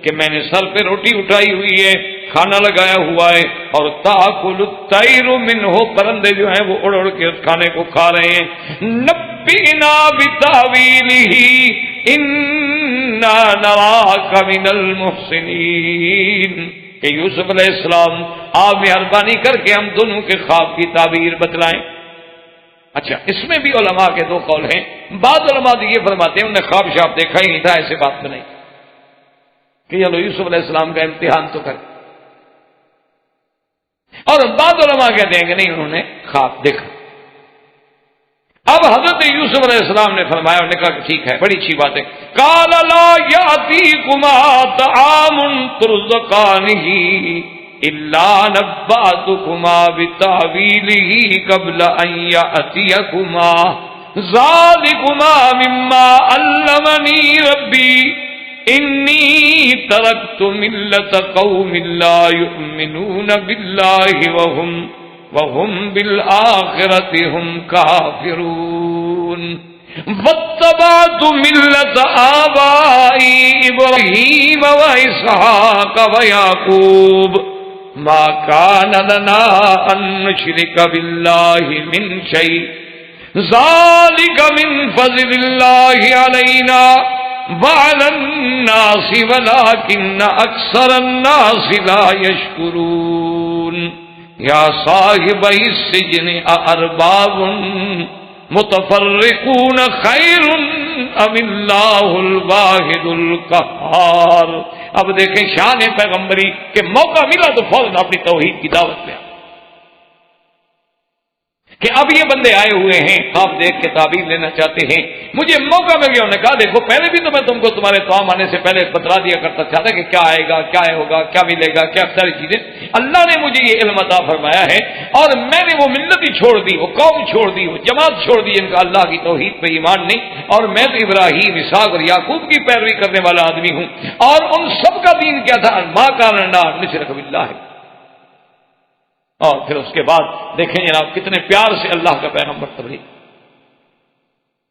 کہ میں نے سر پہ روٹی اٹھائی ہوئی ہے، کھانا لگایا ہوا ہے، اور تاکل الطیر منہ، پرندے جو ہیں وہ اڑ اڑ کے اس کھانے کو کھا رہے ہیں۔ نبئنا بتاویلہ انا نراک من المحسنین، کہ یوسف علیہ السلام آپ مہربانی کر کے ہم دونوں کے خواب کی تعبیر بتلائیں۔ اچھا، اس میں بھی علماء کے دو قول ہیں۔ بعض علماء یہ فرماتے ہیں انہوں نے خواب شاب دیکھا ہی نہیں تھا، ایسے بات میں نہیں کہ چلو یوسف علیہ السلام کا امتحان تو کر، اور بعض علماء کہتے ہیں کہ نہیں، انہوں نے خواب دیکھا۔ اب حضرت یوسف علیہ السلام نے فرمایا، انہوں نے کہا کہ ٹھیک ہے، بڑی اچھی بات ہے۔ قال لا یاتیکما طعام ترزقانہ الا نبأتکما بتاویلہ قبل ان یاتیکما ذالکما مما علمنی ربی انی ترکت ملت قوم لا یؤمنون باللہ وهم بالآخرة هم كافرون واتبعت ملة آبائي إبراهيم وإسحاق ويعقوب ما كان لنا أن نشرك بالله من شيء ذلك من فضل الله علينا وعلى الناس ولكن أكثر الناس لا يشكرون یا صاحب السجن ارباب متفرقون خیر ام اللہ الواحد القہار۔ اب دیکھیں شان پیغمبری کہ موقع ملا تو فوراً اپنی توحید کی دعوت پہ کہ اب یہ بندے آئے ہوئے ہیں، خواب دیکھ کے تعبیر لینا چاہتے ہیں، مجھے موقع مل گیا۔ انہوں نے کہا دیکھو پہلے بھی تو میں تم کو تمہارے توام آنے سے پہلے بتلا دیا کرتا تھا کہ کیا آئے گا، کیا ہوگا، کیا ملے گا، کیا ساری چیزیں۔ اللہ نے مجھے یہ علم عطا فرمایا ہے اور میں نے وہ ملت ہی چھوڑ دی، وہ قوم چھوڑ دی، وہ جماعت چھوڑ دی جن کا اللہ کی توحید پہ ایمان نہیں، اور میں تو ابراہیم، اسحاق اور یعقوب کی پیروی کرنے والا آدمی ہوں۔ اور ان سب کا دین کیا تھا؟ ما کان لنا ان نشرک باللہ۔ اور پھر اس کے بعد دیکھیں جناب کتنے پیار سے اللہ کا پیغمبر تبلیغ۔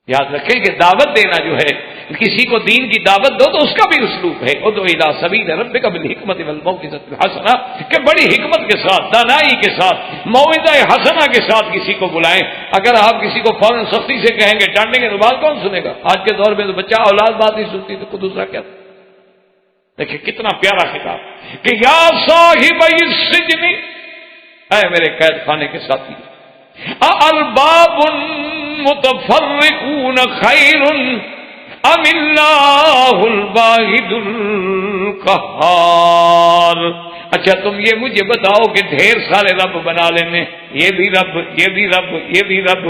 یاد رکھیں کہ دعوت دینا جو ہے، کسی کو دین کی دعوت دو تو اس کا بھی اسلوب ہے، ادعو الی سبیل ربک بالحکمت والموعظۃ الحسنہ، کہ بڑی حکمت کے ساتھ، دانائی کے ساتھ، موعظہ حسنہ کے ساتھ کسی کو بلائیں۔ اگر آپ کسی کو فوراً سختی سے کہیں گے، ڈانٹیں گے تو بات کون سنے گا؟ آج کے دور میں تو بچہ اولاد بات نہیں سنتی تو دوسرا کیا؟ دیکھیں کتنا پیارا خطاب کہ یا صاحب السجن، اے میرے قید خانے کے ساتھی، ارباب متفرقون خیر ام اللہ الواحد القہار۔ اچھا تم یہ مجھے بتاؤ کہ ڈھیر سارے رب بنا لینے، یہ بھی رب، یہ بھی رب، یہ بھی رب،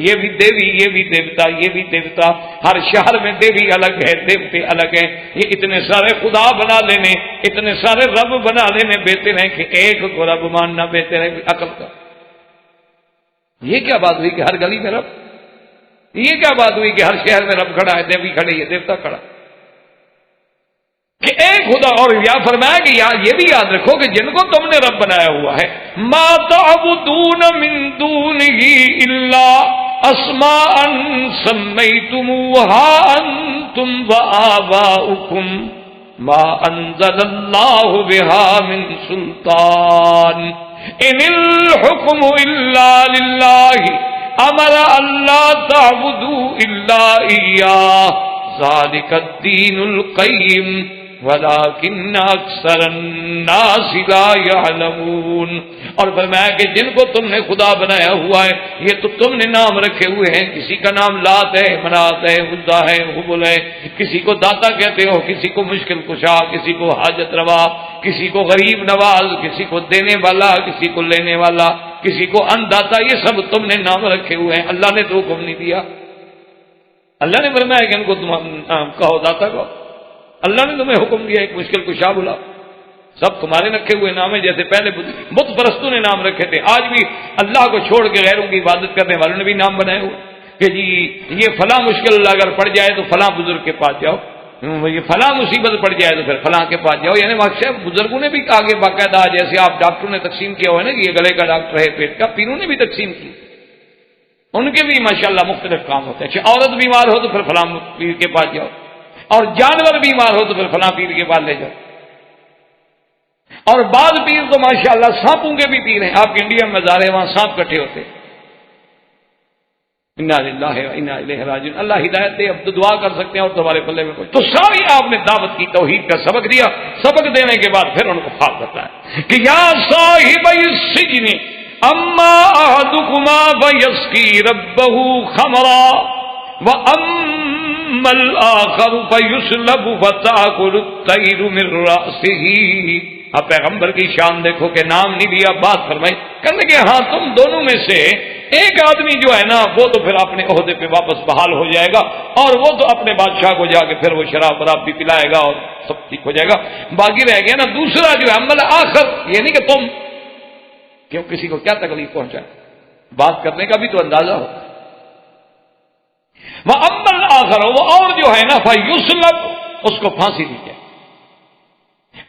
یہ بھی دیوی، یہ بھی دیوتا، یہ بھی دیوتا، ہر شہر میں دیوی الگ ہے، دیوتے الگ ہیں، یہ اتنے سارے خدا بنا لینے، اتنے سارے رب بنا لینے، بہتر ہے کہ ایک کو رب ماننا بہتر ہے عقل کا۔ یہ کیا بات ہوئی کہ ہر گلی میں رب؟ یہ کیا بات ہوئی کہ ہر شہر میں رب کھڑا ہے، دیوی کھڑی ہے، دیوتا کھڑا کہ ایک خدا؟ اور یا فرمایا کہ یہ بھی یاد رکھو کہ جن کو تم نے رب بنایا ہوا ہے، ما تعبدون من دونہ الا اسماء سمیتموها انتم وآباؤکم ما انزل اللہ بها من سلطان ان الحکم الا للہ امر اللہ تعبدوا الا ایاہ ذالک الدین القیم ولکن اکثر الناس لا یعلمون۔ اور فرمایا کہ جن کو تم نے خدا بنایا ہوا ہے، یہ تو تم نے نام رکھے ہوئے ہیں، کسی کا نام لات ہے، منات ہے، عزا ہے، حبل ہے، کسی کو داتا کہتے ہو، کسی کو مشکل کشا، کسی کو حاجت روا، کسی کو غریب نواز، کسی کو دینے والا، کسی کو لینے والا، کسی کو ان داتا، یہ سب تم نے نام رکھے ہوئے ہیں، اللہ نے تو حکم نہیں دیا۔ اللہ نے فرمایا کہ ان کو تم کہو داتا کو، اللہ نے تمہیں حکم دیا ایک مشکل کشا بلا، سب تمہارے رکھے ہوئے نام ہیں، جیسے پہلے بت پرستوں نے نام رکھے تھے، آج بھی اللہ کو چھوڑ کے غیروں کی عبادت کرنے والوں نے بھی نام بنائے ہوئے کہ جی یہ فلاں مشکل اگر پڑ جائے تو فلاں بزرگ کے پاس جاؤ، یہ فلاں مصیبت پڑ جائے تو پھر فلاں کے پاس جاؤ۔ یعنی واقعہ بزرگوں نے بھی آگے باقاعدہ، جیسے آپ ڈاکٹروں نے تقسیم کیا ہوا ہے نا کہ یہ گلے کا ڈاکٹر ہے، پیٹ کا، پیروں نے بھی تقسیم کی، ان کے بھی ماشاءاللہ مختلف کام ہوتے ہیں۔ عورت بیمار ہو تو پھر فلاں پیر کے پاس جاؤ، اور جانور بیمار ہو تو پھر فلاں پیر کے پاس لے جاؤ۔ اور بعض پیر تو ماشاءاللہ سانپوں کے بھی پیر ہیں، آپ کے انڈیا میں مزار ہے وہاں سانپ کٹھے ہوتے۔ انا للہ و انا الیہ راجعون۔ اللہ ہدایت دے، اب تو دعا کر سکتے ہیں اور تمہارے پلے میں کوئی تو ساری آپ نے دعوت کی، توحید کا سبق دیا، سبق دینے کے بعد پھر ان کو خواب بتایا کہ یا صاحب السجن اما احدکما فیسقی ربہ خمرا واما الاخر فیسلب فتاکل الطیر من رأسہ۔ اب پیغمبر کی شان دیکھو کہ نام نہیں دیا، بات فرمائی، کہنے کہ ہاں تم دونوں میں سے ایک آدمی جو ہے نا وہ تو پھر اپنے عہدے پہ واپس بحال ہو جائے گا، اور وہ تو اپنے بادشاہ کو جا کے پھر وہ شراب براب بھی پلائے گا اور سب ٹھیک ہو جائے گا۔ باقی رہ گیا نا دوسرا جو ہے عمل آخر، یہ نہیں کہ تم کیوں کسی کو کیا تکلیف پہنچائے، بات کرنے کا بھی تو اندازہ ہو۔ وہ عمل آخر، وہ اور جو ہے نا فیسلب، اس کو پھانسی دی جائے،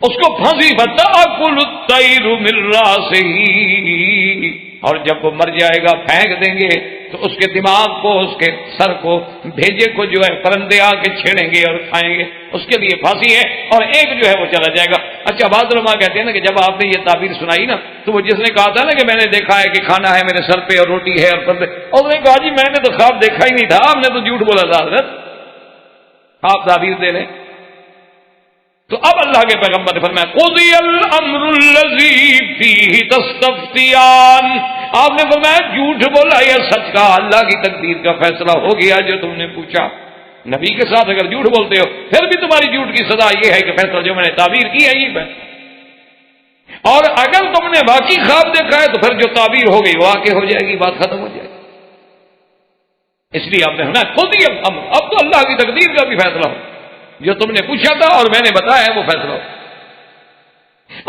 اس کو پھانسی فتاکل الطیر من رأسہ، اور جب وہ مر جائے گا پھینک دیں گے تو اس کے دماغ کو، اس کے سر کو، بھیجے کو جو ہے پرندے آ کے چھیڑیں گے اور کھائیں گے، اس کے لیے پھانسی ہے، اور ایک جو ہے وہ چلا جائے گا۔ اچھا بعض علماء کہتے ہیں نا کہ جب آپ نے یہ تعبیر سنائی نا تو وہ جس نے کہا تھا نا کہ میں نے دیکھا ہے کہ کھانا ہے میرے سر پہ اور روٹی ہے اور پردے، اور اس نے کہا جی میں نے تو خواب دیکھا ہی نہیں تھا، آپ نے تو جھوٹ بولا تھا حضرت، آپ تعبیر دے لیں۔ تو اب اللہ کے پیغمبر نے فرمایا قضی الامر الذی فیہ تستفتیان، آپ نے فرمایا جھوٹ بولا یا سچ کہا، اللہ کی تقدیر کا فیصلہ ہو گیا جو تم نے پوچھا۔ نبی کے ساتھ اگر جھوٹ بولتے ہو پھر بھی تمہاری جھوٹ کی سزا یہ ہے کہ فیصلہ جو میں نے تعبیر کی ہے یہ اور اگر تم نے باقی خواب دیکھا ہے تو پھر جو تعبیر ہو گئی وہ واقع ہو جائے گی، بات ختم ہو جائے گی۔ اس لیے آپ نے ہونا خود ہی اب تو اللہ کی تقدیر کا بھی فیصلہ ہو، جو تم نے پوچھا تھا اور میں نے بتایا ہے وہ فیصلہ ہو۔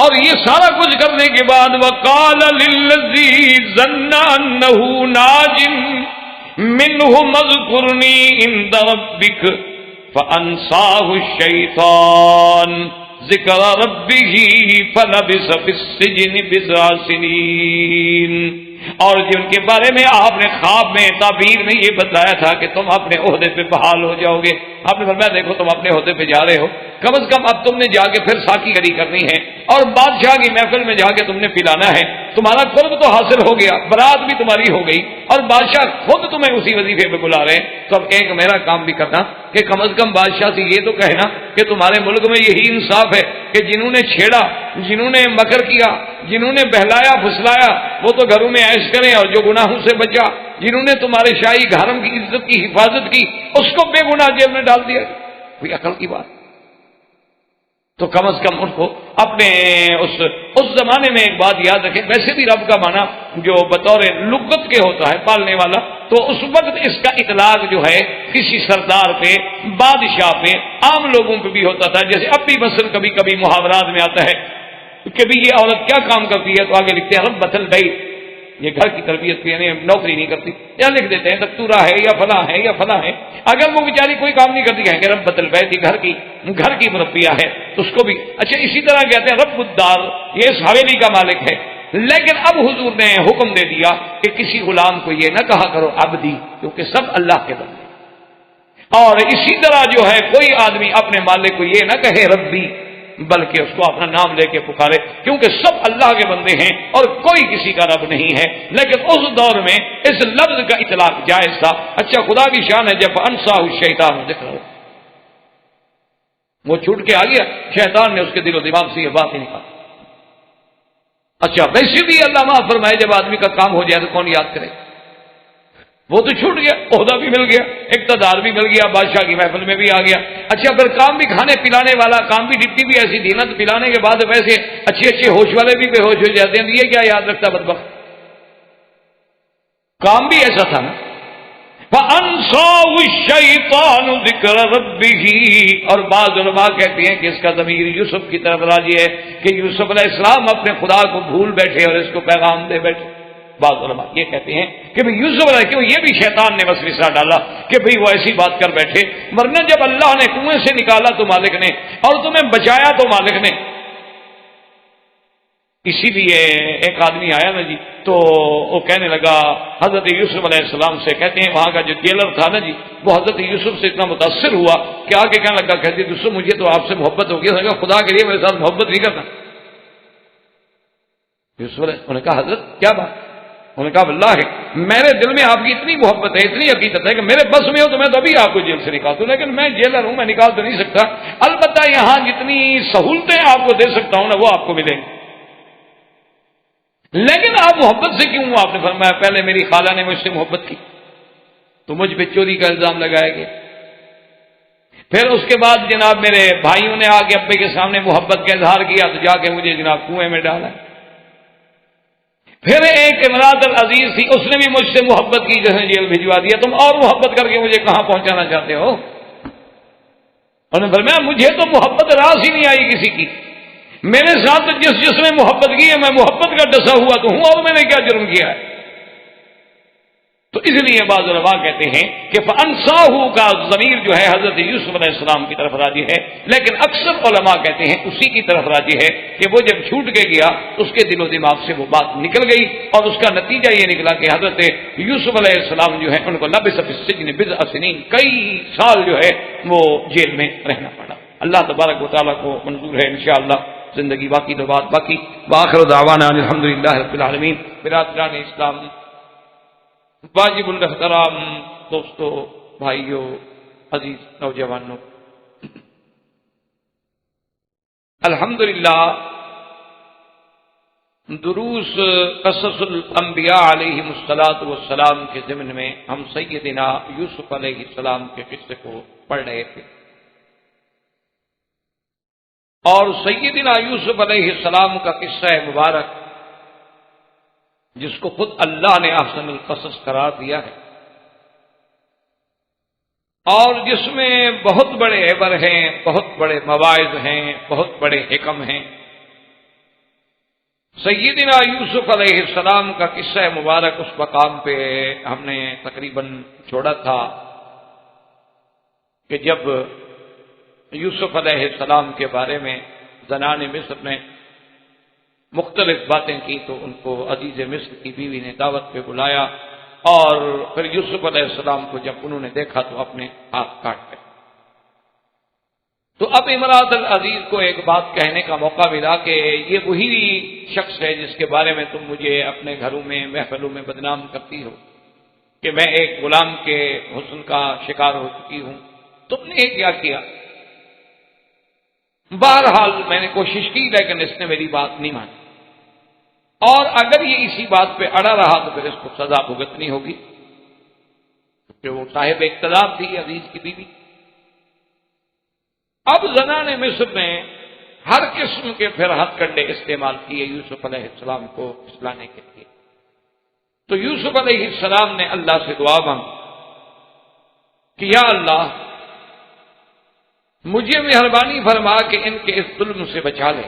اور یہ سارا کچھ کرنے کے بعد وَقَالَ لِلَّذِي ظَنَّ أَنَّهُ نَاجٍ مِّنْهُ اذْكُرْنِي عِندَ رَبِّكَ فَأَنسَاهُ الشَّيْطَانُ ذِكْرَ رَبِّهِ فَلَبِثَ فِي السِّجْنِ بِضْعَ سِنِينَ۔ اور جن کے بارے میں آپ نے خواب میں تعبیر میں یہ بتایا تھا کہ تم اپنے عہدے پہ بحال ہو جاؤ گے، آپ نے فرمایا دیکھو تم اپنے عہدے پہ جا رہے ہو، کم از کم اب تم نے جا کے پھر ساقی گری کرنی ہے اور بادشاہ کی محفل میں جا کے تم نے پلانا ہے، تمہارا قرب تو حاصل ہو گیا، برات بھی تمہاری ہو گئی اور بادشاہ خود تمہیں اسی وظیفے پہ بلا رہے ہیں، تو اب ایک میرا کام بھی کرنا کہ کم از کم بادشاہ سے یہ تو کہنا کہ تمہارے ملک میں یہی انصاف ہے کہ جنہوں نے چھیڑا، جنہوں نے مکر کیا، جنہوں نے بہلایا پھسلایا وہ تو گھروں میں عیش کریں، اور جو گناہوں سے بچا، جنہوں نے تمہارے شاہی گھرم کی عزت کی حفاظت کی، اس کو بے گناہ جیل میں ڈال دیا۔ کوئی عقل کی بات؟ تو کم از کم ان کو اپنے اس زمانے میں ایک بات یاد رکھیں، ویسے بھی رب کا معنی جو بطور لغت کے ہوتا ہے پالنے والا، تو اس وقت اس کا اطلاق جو ہے کسی سردار پہ، بادشاہ پہ، عام لوگوں پہ بھی ہوتا تھا، جیسے اب بھی مثلا کبھی کبھی محاورات میں آتا ہے کہ بھی یہ عورت کیا کام کرتی ہے، تو آگے لکھتے ہیں ربۃ البیت، یہ گھر کی تربیت کی، یعنی نوکری نہیں کرتی، یا لکھ دیتے ہیں دکتورہ ہے یا فلاں ہے یا فلاں ہے۔ اگر وہ بیچاری کوئی کام نہیں کرتی کہیں گے ربۃ البیت، گھر کی مربیہ ہے، تو اس کو بھی اچھا اسی طرح کہتے ہیں رب الدار، یہ اس حویلی کا مالک ہے۔ لیکن اب حضور نے حکم دے دیا کہ کسی غلام کو یہ نہ کہا کرو عبدی، کیونکہ سب اللہ کے بندے، اور اسی طرح جو ہے کوئی آدمی اپنے مالک کو یہ نہ کہے ربی، بلکہ اس کو اپنا نام لے کے پکارے، کیونکہ سب اللہ کے بندے ہیں اور کوئی کسی کا رب نہیں ہے۔ لیکن اس دور میں اس لفظ کا اطلاق جائز تھا۔ اچھا خدا کی شان ہے جب انساہ الشیطان ذکر ہو، وہ چھوٹ کے آ گیا، شیطان نے اس کے دل و دماغ سے یہ بات ہی نکالی۔ اچھا ویسے بھی اللہ معاف فرمائے جب آدمی کا کام ہو جائے تو کون یاد کرے، وہ تو چھوٹ گیا، عہدہ بھی مل گیا، اقتدار بھی مل گیا، بادشاہ کی محفل میں بھی آ گیا۔ اچھا پھر کام بھی کھانے پلانے والا، کام بھی ڈپٹی بھی ایسی دی نا، تو پلانے کے بعد ویسے اچھے اچھے ہوش والے بھی بے ہوش ہو جاتے ہیں، یہ کیا یاد رکھتا بدبخت، کام بھی ایسا تھا نا۔ فَأَنْسَاهُ الشَّيْطَانُ ذِكْرَ رَبِّهِ، اور بعض علماء کہتے ہیں کہ اس کا ضمیر یوسف کی طرف راجع ہے کہ یوسف علیہ السلام اپنے خدا کو بھول بیٹھے اور اس کو پیغام دے بیٹھے۔ بعض علماء یہ کہتے ہیں کہ بھئی یوسف علیہ السلام، یہ بھی شیطان نے وسوسہ ڈالا کہ بھئی وہ ایسی بات کر بیٹھے، ورنہ جب اللہ نے کنویں سے نکالا تو مالک نے، اور تمہیں بچایا تو مالک نے۔ اسی لیے ایک آدمی آیا نا جی، تو وہ کہنے لگا حضرت یوسف علیہ السلام سے، کہتے ہیں وہاں کا جو جیلر تھا نا جی، وہ حضرت یوسف سے اتنا متاثر ہوا کہ آگے کہنے لگا، کہتے یوسف مجھے تو آپ سے محبت ہو گئی، خدا کے لیے میرے ساتھ محبت نہیں کرنا۔ یوسف علیہ السلام نے کہا حضرت کیا بات؟ انہوں نے کہا واللہ میرے دل میں آپ کی اتنی محبت ہے، اتنی عقیدت ہے کہ میرے بس میں ہو تو میں تو ابھی آپ کو جیل سے نکال دوں، لیکن میں جیلر ہوں، میں نکال تو نہیں سکتا، البتہ یہاں جتنی سہولتیں آپ کو دے سکتا ہوں نا وہ آپ کو ملیں گی، لیکن آپ محبت سے کیوں؟ آپ نے فرمایا پہلے میری خالہ نے مجھ سے محبت کی تو مجھ پہ چوری کا الزام لگایا گیا، پھر اس کے بعد جناب میرے بھائیوں نے آ کے ابے کے سامنے محبت کا اظہار کیا تو جا کے مجھے جناب کنویں میں ڈالا، پھر ایک امراۃ العزیز تھی، اس نے بھی مجھ سے محبت کی، جیسے جیل بھجوا دیا، تم اور محبت کر کے مجھے کہاں پہنچانا چاہتے ہو؟ انہوں نے فرمایا مجھے تو محبت راس ہی نہیں آئی کسی کی، میرے ساتھ جس نے محبت کی ہے میں محبت کا ڈسا ہوا تو ہوں، اور میں نے کیا جرم کیا ہے؟ تو اس لیے بعض علماء کہتے ہیں کہ فَأَنْسَاهُ کا ضمیر جو ہے حضرت یوسف علیہ السلام کی طرف راجع ہے، لیکن اکثر علماء کہتے ہیں اسی کی طرف راجع ہے کہ وہ جب چھوٹ کے گیا اس کے دل و دماغ سے وہ بات نکل گئی، اور اس کا نتیجہ یہ نکلا کہ حضرت یوسف علیہ السلام جو ہے ان کو لبث فی السجن بضع سنین، کئی سال جو ہے وہ جیل میں رہنا پڑا۔ اللہ تبارک و تعالیٰ کو منظور ہے انشاءاللہ زندگی باقی تو بات باقی۔ وآخر دعوانا الحمدللہ رب العالمین۔ برادران اسلام، واجب الاحترام دوستو، بھائیو، عزیز نوجوانوں، الحمدللہ دروس قصص الانبیاء علیہم الصلاۃ کے ضمن میں ہم سیدنا یوسف علیہ السلام کے قصے کو پڑھ رہے تھے۔ اور سیدنا یوسف علیہ السلام کا قصہ مبارک جس کو خود اللہ نے احسن القصص قرار دیا ہے، اور جس میں بہت بڑے عبر ہیں، بہت بڑے مواعظ ہیں، بہت بڑے حکم ہیں۔ سیدنا یوسف علیہ السلام کا قصہ مبارک اس مقام پہ ہم نے تقریباً چھوڑا تھا کہ جب یوسف علیہ السلام کے بارے میں زنان مصر نے مختلف باتیں کی تو ان کو عزیز مصر کی بیوی نے دعوت پہ بلایا، اور پھر یوسف علیہ السلام کو جب انہوں نے دیکھا تو اپنے ہاتھ کاٹ گئے۔ تو اب امراۃ العزیز کو ایک بات کہنے کا موقع ملا کہ یہ وہی شخص ہے جس کے بارے میں تم مجھے اپنے گھروں میں محفلوں میں بدنام کرتی ہو کہ میں ایک غلام کے حسن کا شکار ہو چکی ہوں، تم نے کیا کیا؟ بہرحال میں نے کوشش کی لیکن اس نے میری بات نہیں مانی، اور اگر یہ اسی بات پہ اڑا رہا تو پھر اس کو سزا بھگتنی ہوگی، کہ وہ صاحب اقتدار تھی عزیز کی بیوی۔ اب زنان مصر نے ہر قسم کے پھر ہتھ کنڈے استعمال کیے یوسف علیہ السلام کو پھسلانے کے لیے۔ تو یوسف علیہ السلام نے اللہ سے دعا مانگی کہ یا اللہ مجھے مہربانی فرما کہ ان کے اس ظلم سے بچا لے،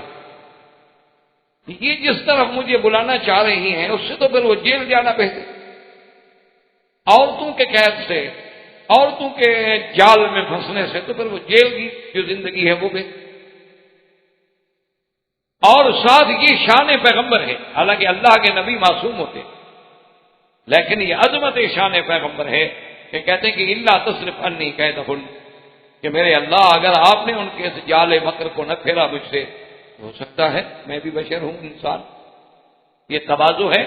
یہ جس طرف مجھے بلانا چاہ رہی ہیں اس سے تو پھر وہ جیل جانا بہتر، عورتوں کے قید سے، عورتوں کے جال میں پھنسنے سے تو پھر وہ جیل کی جو زندگی ہے وہ بہتر۔ اور ساتھ یہ شان پیغمبر ہے، حالانکہ اللہ کے نبی معصوم ہوتے لیکن یہ عظمت شان پیغمبر ہے کہ کہتے ہیں کہ اللہ تصرف انی کیدہن، کہ میرے اللہ اگر آپ نے ان کے اس جال مکر کو نہ پھیرا مجھ سے، ہو سکتا ہے میں بھی بشر ہوں، انسان۔ یہ تواضع ہے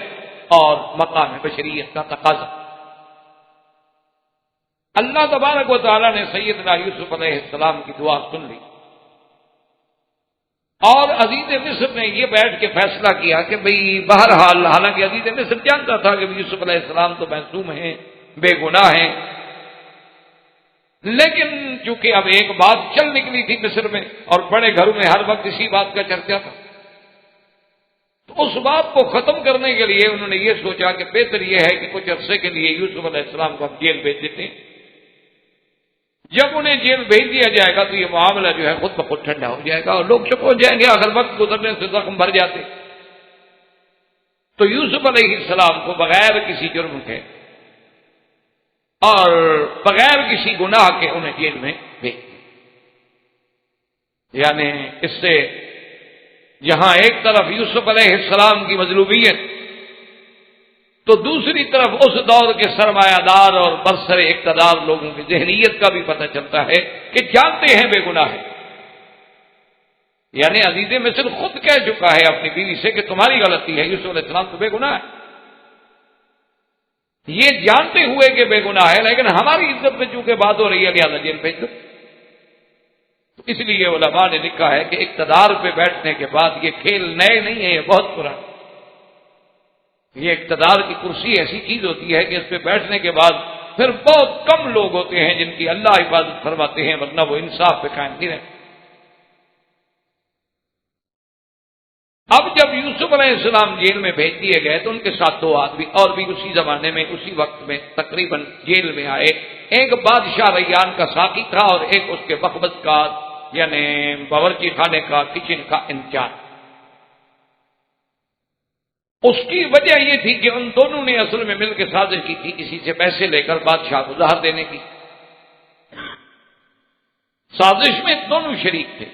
اور مقام بشریت کا تقاضا۔ اللہ تبارک و تعالی نے سیدنا یوسف علیہ السلام کی دعا سن لی، اور عزیز مصر نے یہ بیٹھ کے فیصلہ کیا کہ بھئی بہرحال، حالانکہ عزیز مصر جانتا تھا کہ یوسف علیہ السلام تو معصوم ہیں، بے گناہ ہیں، لیکن چونکہ اب ایک بات چل نکلی تھی مصر میں اور بڑے گھروں میں ہر وقت اسی بات کا چرچا تھا، تو اس بات کو ختم کرنے کے لیے انہوں نے یہ سوچا کہ بہتر یہ ہے کہ کچھ عرصے کے لیے یوسف علیہ السلام کو ہم جیل بھیج دیتے ہیں۔ جب انہیں جیل بھیج دیا جائے گا تو یہ معاملہ جو ہے خود بخود ٹھنڈا ہو جائے گا اور لوگ چپ ہو جائیں گے، آخر وقت گزرنے سے زخم بھر جاتے۔ تو یوسف علیہ السلام کو بغیر کسی جرم کے اور بغیر کسی گناہ کے انہیں جیل میں بھیج دیا۔ یعنی اس سے جہاں ایک طرف یوسف علیہ السلام کی مظلومیت تو دوسری طرف اس دور کے سرمایہ دار اور برسر اقتدار لوگوں کی ذہنیت کا بھی پتہ چلتا ہے کہ جانتے ہیں بے گناہ ہے۔ یعنی عزیز مصر خود کہہ چکا ہے اپنی بیوی سے کہ تمہاری غلطی ہے، یوسف علیہ السلام تو بے گناہ ہے، یہ جانتے ہوئے کہ بے گناہ ہے، لیکن ہماری عزت میں چونکہ بات ہو رہی ہے لہذا جیل بھیج دو۔ تو اس لیے علماء نے لکھا ہے کہ اقتدار پہ بیٹھنے کے بعد یہ کھیل نئے نہیں ہے، یہ بہت پرانا۔ یہ اقتدار کی کرسی ایسی چیز ہوتی ہے کہ اس پہ بیٹھنے کے بعد پھر بہت کم لوگ ہوتے ہیں جن کی اللہ حفاظت فرماتے ہیں، ورنہ وہ انصاف پہ قائم نہیں رہتے۔ اب جب یوسف علیہ السلام جیل میں بھیج دیے گئے تو ان کے ساتھ دو آدمی اور بھی اسی زمانے میں اسی وقت میں تقریباً جیل میں آئے، ایک بادشاہ ریان کا ساقی تھا اور ایک اس کے مخبز کا یعنی باورچی خانے کا کچن کا انچارج۔ اس کی وجہ یہ تھی کہ ان دونوں نے اصل میں مل کے سازش کی تھی کسی سے پیسے لے کر بادشاہ کو زہر دینے کی۔ سازش میں دونوں شریک تھے،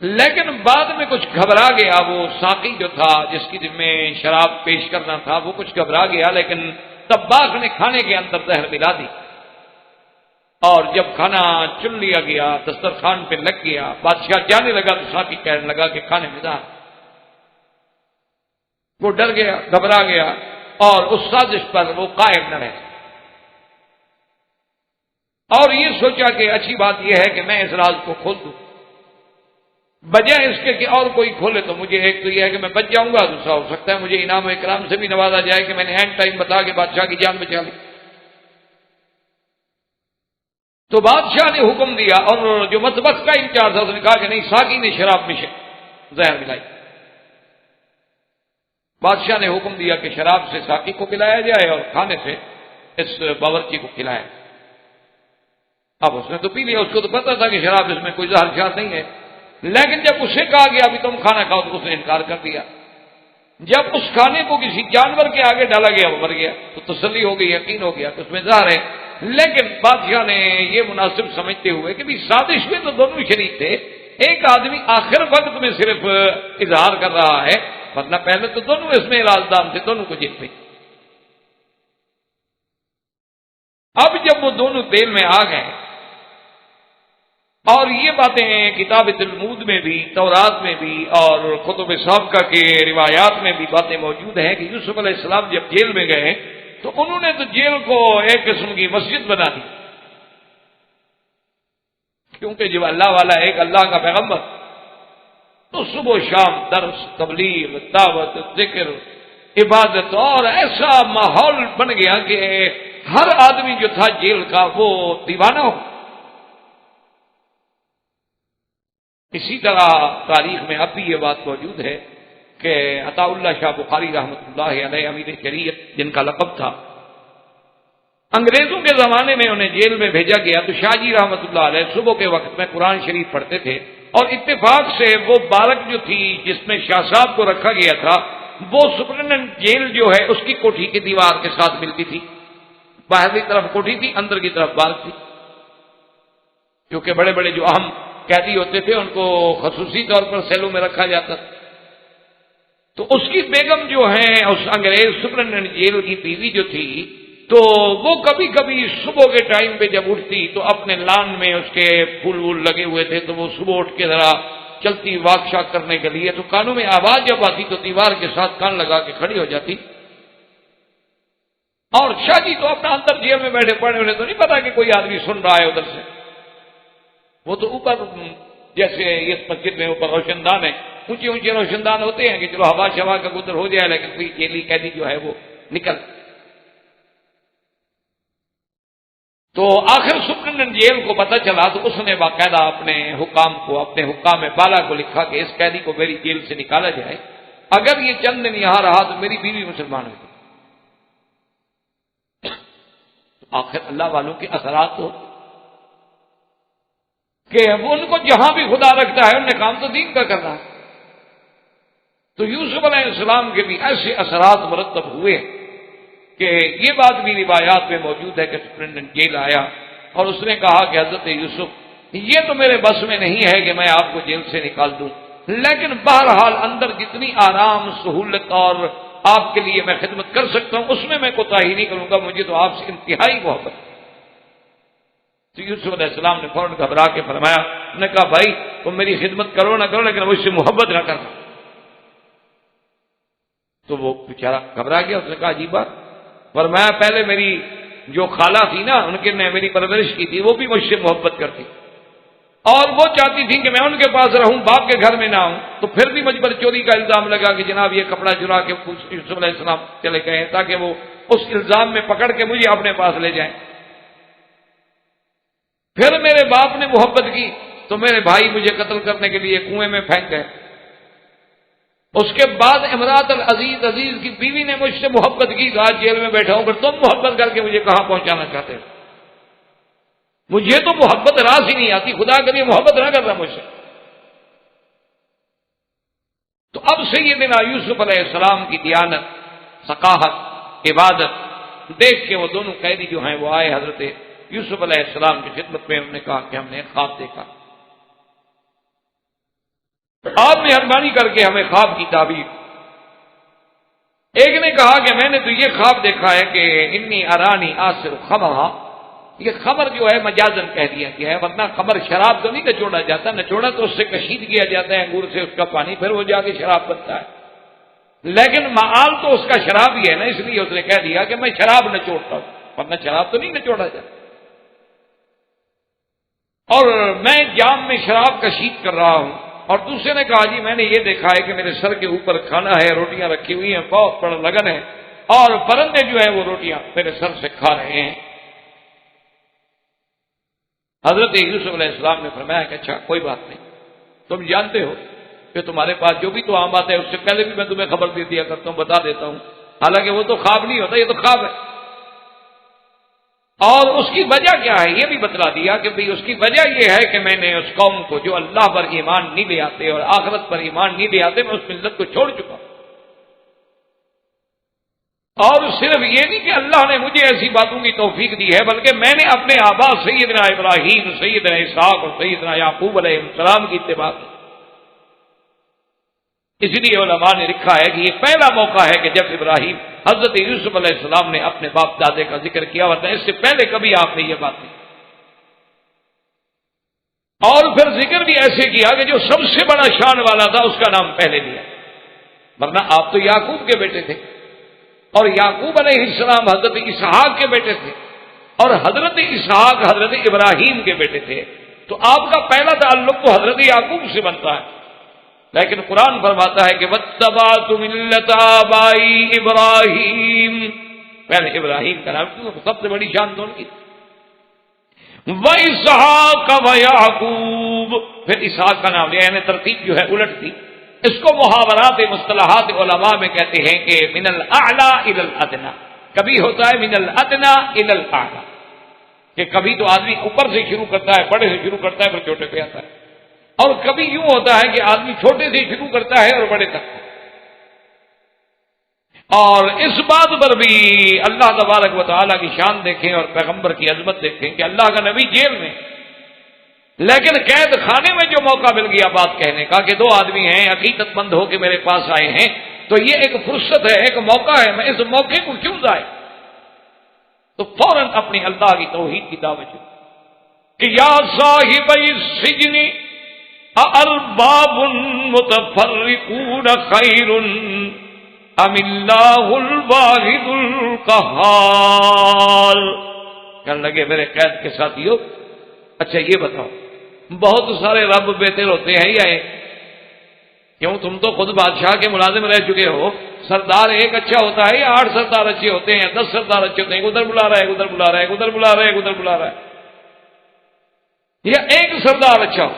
لیکن بعد میں کچھ گھبرا گیا، وہ ساقی جو تھا جس کی ذمہ شراب پیش کرنا تھا وہ کچھ گھبرا گیا، لیکن طباخ نے کھانے کے اندر زہر ملا دی، اور جب کھانا چن لیا گیا دسترخوان پہ لگ گیا، بادشاہ جانے لگا تو ساقی کہنے لگا کہ کھانے میں زہر۔ وہ ڈر گیا، گھبرا گیا اور اس سازش پر وہ قائم نہ رہ، اور یہ سوچا کہ اچھی بات یہ ہے کہ میں اس راز کو کھول دوں، بجائے اس کے کہ اور کوئی کھولے تو مجھے ایک تو یہ ہے کہ میں بچ جاؤں گا، دوسرا ہو سکتا ہے مجھے انعام و اکرام سے بھی نوازا جائے کہ میں نے اینڈ ٹائم بتا کے بادشاہ کی جان بچا لی۔ تو بادشاہ نے حکم دیا، اور جو مطبخ کا انچارج تھا اس نے کہا کہ نہیں، ساقی نے شراب میں زہر ملائی۔ بادشاہ نے حکم دیا کہ شراب سے ساقی کو پلایا جائے اور کھانے سے اس باورچی کو کھلایا۔ اب اس نے تو پی لیا، اس کو تو پتا تھا کہ شراب اس میں کوئی زہر شار نہیں ہے، لیکن جب اسے کہا گیا ابھی تم کھانا کھاؤ تو اس نے انکار کر دیا۔ جب اس کھانے کو کسی جانور کے آگے ڈالا گیا وہ مر گیا، تو تسلی ہو گئی، یقین ہو گیا کہ اس میں زہر ہے۔ لیکن بادشاہ نے یہ مناسب سمجھتے ہوئے کہ بھی سازش میں تو دونوں شریک تھے، ایک آدمی آخر وقت میں صرف اظہار کر رہا ہے، ورنہ پہلے تو دونوں اس میں رازدان تھے، دونوں کو جیت پہ۔ اب جب وہ دونوں تیل میں آ گئے، اور یہ باتیں کتاب تلمود میں بھی، تورات میں بھی اور کتب سابقہ کے روایات میں بھی باتیں موجود ہیں کہ یوسف علیہ السلام جب جیل میں گئے تو انہوں نے تو جیل کو ایک قسم کی مسجد بنا دی، کیونکہ جب اللہ والا ایک اللہ کا پیغمبر تو صبح و شام درس، تبلیغ، دعوت، ذکر، عبادت، اور ایسا ماحول بن گیا کہ ہر آدمی جو تھا جیل کا وہ دیوانہ ہو۔ اسی طرح تاریخ میں اب بھی یہ بات موجود ہے کہ عطا اللہ شاہ بخاری رحمۃ اللہ علیہ امیر شریعت جن کا لقب تھا، انگریزوں کے زمانے میں انہیں جیل میں بھیجا گیا تو شاہ جی رحمۃ اللہ علیہ صبح کے وقت میں قرآن شریف پڑھتے تھے، اور اتفاق سے وہ بارک جو تھی جس میں شاہ صاحب کو رکھا گیا تھا وہ سپرنٹینڈنٹ جیل جو ہے اس کی کوٹھی کی دیوار کے ساتھ ملتی تھی، باہر کی طرف کوٹھی تھی، اندر کی طرف بارک تھی، کیونکہ بڑے بڑے جو اہم قیدی ہوتے تھے ان کو خصوصی طور پر سیلوں میں رکھا جاتا تھا۔ تو اس کی بیگم جو ہیں اس انگریز سپرنٹینڈنٹ جیل کی بیوی جو تھی، تو وہ کبھی کبھی صبح کے ٹائم پہ جب اٹھتی تو اپنے لان میں اس کے پھول وول لگے ہوئے تھے تو وہ صبح اٹھ کے ذرا چلتی واک شاک کرنے کے لیے، تو کانوں میں آواز جب آتی تو دیوار کے ساتھ کان لگا کے کھڑی ہو جاتی، اور شاہ جی تو اپنا اندر جیل میں بیٹھے پڑے، انہیں تو نہیں پتا کہ کوئی آدمی سن رہا ہے ادھر سے، وہ تو اوپر جیسے اس مسجد میں اوپر روشن دان ہے، اونچے اونچے روشن دان ہوتے ہیں کہ چلو ہوا شوا کا گزر ہو جائے، لیکن کوئی جیلی قیدی جو ہے وہ نکل۔ تو آخر سپرنٹینڈنٹ جیل کو پتہ چلا تو اس نے باقاعدہ اپنے حکام کو، اپنے حکام بالا کو لکھا کہ اس قیدی کو میری جیل سے نکالا جائے، اگر یہ چند دن یہاں رہا تو میری بیوی مسلمان ہوئی۔ تو آخر اللہ والوں کے اثرات ہو کہ وہ ان کو جہاں بھی خدا رکھتا ہے انہیں کام تو دین کا کرنا ہے۔ تو یوسف علیہ السلام کے بھی ایسے اثرات مرتب ہوئے کہ یہ بات بھی روایات میں موجود ہے کہ سپرنٹینڈنٹ جیل آیا اور اس نے کہا کہ حضرت یوسف یہ تو میرے بس میں نہیں ہے کہ میں آپ کو جیل سے نکال دوں، لیکن بہرحال اندر جتنی آرام، سہولت اور آپ کے لیے میں خدمت کر سکتا ہوں اس میں کوتاہی نہیں کروں گا، مجھے تو آپ سے انتہائی محبت ہے۔ تو یوسف علیہ السلام نے فوراً گھبرا کے فرمایا، نے کہا بھائی تم میری خدمت کرو نہ کرو لیکن مجھ سے محبت نہ کرنا۔ تو وہ بیچارہ گھبرا گیا، اس نے کہا عجیب بات، فرمایا پہلے میری جو خالہ تھی نا ان کے نے میری پرورش کی تھی، وہ بھی مجھ سے محبت کرتی اور وہ چاہتی تھی کہ میں ان کے پاس رہوں، باپ کے گھر میں نہ ہوں، تو پھر بھی مجھ پر چوری کا الزام لگا کہ جناب یہ کپڑا چرا کے یوسف علیہ السلام چلے گئے تاکہ وہ اس الزام میں پکڑ کے مجھے اپنے پاس لے جائیں۔ پھر میرے باپ نے محبت کی تو میرے بھائی مجھے قتل کرنے کے لیے کنویں میں پھینک گئے۔ اس کے بعد امراۃ العزیز، عزیز کی بیوی نے مجھ سے محبت کی، آج جیل میں بیٹھا ہوں، پھر تم محبت کر کے مجھے کہاں پہنچانا چاہتے ہو؟ مجھے تو محبت راس ہی نہیں آتی، خدا کے لیے محبت نہ کرنا مجھ سے۔ تو اب سیدنا یوسف علیہ السلام کی دیانت، ثقافت، عبادت دیکھ کے وہ دونوں قیدی جو ہیں وہ آئے حضرت یوسف علیہ السلام کی خدمت میں، انہوں نے کہا کہ ہم نے ایک خواب دیکھا، آپ مہربانی کر کے ہمیں خواب کی تعبیر۔ ایک نے کہا کہ میں نے تو یہ خواب دیکھا ہے کہ انی ارانی آصر خمرا، یہ خمر جو ہے مجازن کہہ دیا گیا ہے، ورنہ خمر شراب تو نہیں نچوڑا جاتا، نچوڑا تو اس سے کشید کیا جاتا ہے انگور سے اس کا پانی، پھر وہ جا کے شراب بنتا ہے، لیکن معال تو اس کا شراب ہی ہے نا، اس لیے اس نے کہہ دیا کہ میں شراب نچوڑتا ہوں، ورنہ شراب تو نہیں نچوڑا جاتا۔ اور میں جام میں شراب کشید کر رہا ہوں، اور دوسرے نے کہا جی میں نے یہ دیکھا ہے کہ میرے سر کے اوپر کھانا ہے، روٹیاں رکھی ہوئی ہیں، بہت بڑا لگن ہے، اور پرندے جو ہیں وہ روٹیاں میرے سر سے کھا رہے ہیں۔ حضرت یوسف علیہ السلام نے فرمایا کہ اچھا کوئی بات نہیں، تم جانتے ہو کہ تمہارے پاس جو بھی تو عام بات ہے اس سے پہلے بھی میں تمہیں خبر دے دیا کرتا ہوں، بتا دیتا ہوں، حالانکہ وہ تو خواب نہیں ہوتا، یہ تو خواب ہے۔ اور اس کی وجہ کیا ہے یہ بھی بتلا دیا کہ بھئی اس کی وجہ یہ ہے کہ میں نے اس قوم کو جو اللہ پر ایمان نہیں لے آتے اور آخرت پر ایمان نہیں لے آتے، میں اس ملت کو چھوڑ چکا ہوں۔ اور صرف یہ نہیں کہ اللہ نے مجھے ایسی باتوں کی توفیق دی ہے، بلکہ میں نے اپنے آبا سیدنا ابراہیم، سیدنا اسحاق اور سیدنا یعقوب علیہ السلام کی اتباع کی۔ اس لیے علماء نے لکھا ہے کہ یہ پہلا موقع ہے کہ جب ابراہیم حضرت یوسف علیہ السلام نے اپنے باپ دادے کا ذکر کیا، ورنہ اس سے پہلے کبھی آپ نے یہ بات نہیں۔ اور پھر ذکر بھی ایسے کیا کہ جو سب سے بڑا شان والا تھا اس کا نام پہلے لیا، ورنہ آپ تو یعقوب کے بیٹے تھے، اور یعقوب علیہ السلام حضرت اسحاق کے بیٹے تھے، اور حضرت اسحاق حضرت ابراہیم کے بیٹے تھے، تو آپ کا پہلا تعلق تو حضرت یعقوب سے بنتا ہے۔ لیکن قرآن فرماتا ہے کہ واتبعت ملت آبائی ابراہیم، پہلے ابراہیم کا نام کیوں؟ سب سے بڑی شان تو ان کی، واسحاق ویعقوب، پھر اسحاق کا نام لیا، یعنی ترتیب جو ہے الٹ تھی۔ اس کو محاورات مصطلحات علماء میں کہتے ہیں کہ من الاعلی الی الادنی، کبھی ہوتا ہے من الادنی الی الاعلی، کہ کبھی تو آدمی اوپر سے شروع کرتا ہے، بڑے سے شروع کرتا ہے، پھر چھوٹے پہ آتا ہے، اور کبھی یوں ہوتا ہے کہ آدمی چھوٹے سے شروع کرتا ہے اور بڑے تک۔ اور اس بات پر بھی اللہ تبارک و تعالیٰ کی شان دیکھیں اور پیغمبر کی عظمت دیکھیں کہ اللہ کا نبی جیل میں، لیکن قید خانے میں جو موقع مل گیا بات کہنے کا کہ دو آدمی ہیں عقیدت مند ہو کے میرے پاس آئے ہیں، تو یہ ایک فرصت ہے، ایک موقع ہے، میں اس موقع کو کیوں ضائع، تو فوراً اپنی اللہ کی توحید کی دعوت دی کہ یا صاحب السجن ارباب متفرقون خیر ام اللہ الواحد القہار۔ کہنے لگے میرے قید کے ساتھیو، اچھا یہ بتاؤ بہت سارے رب بہتر ہوتے ہیں یا ایک؟ کیوں تم تو خود بادشاہ کے ملازم رہ چکے ہو، سردار ایک اچھا ہوتا ہے یا 8 سردار اچھے ہوتے ہیں، 10 سردار اچھے ہوتے ہیں، ادھر بلا رہا ہے ادھر بلا رہا ہے ادھر بلا رہا ہے ادھر بلا رہا ہے، یا ایک سردار اچھا ہو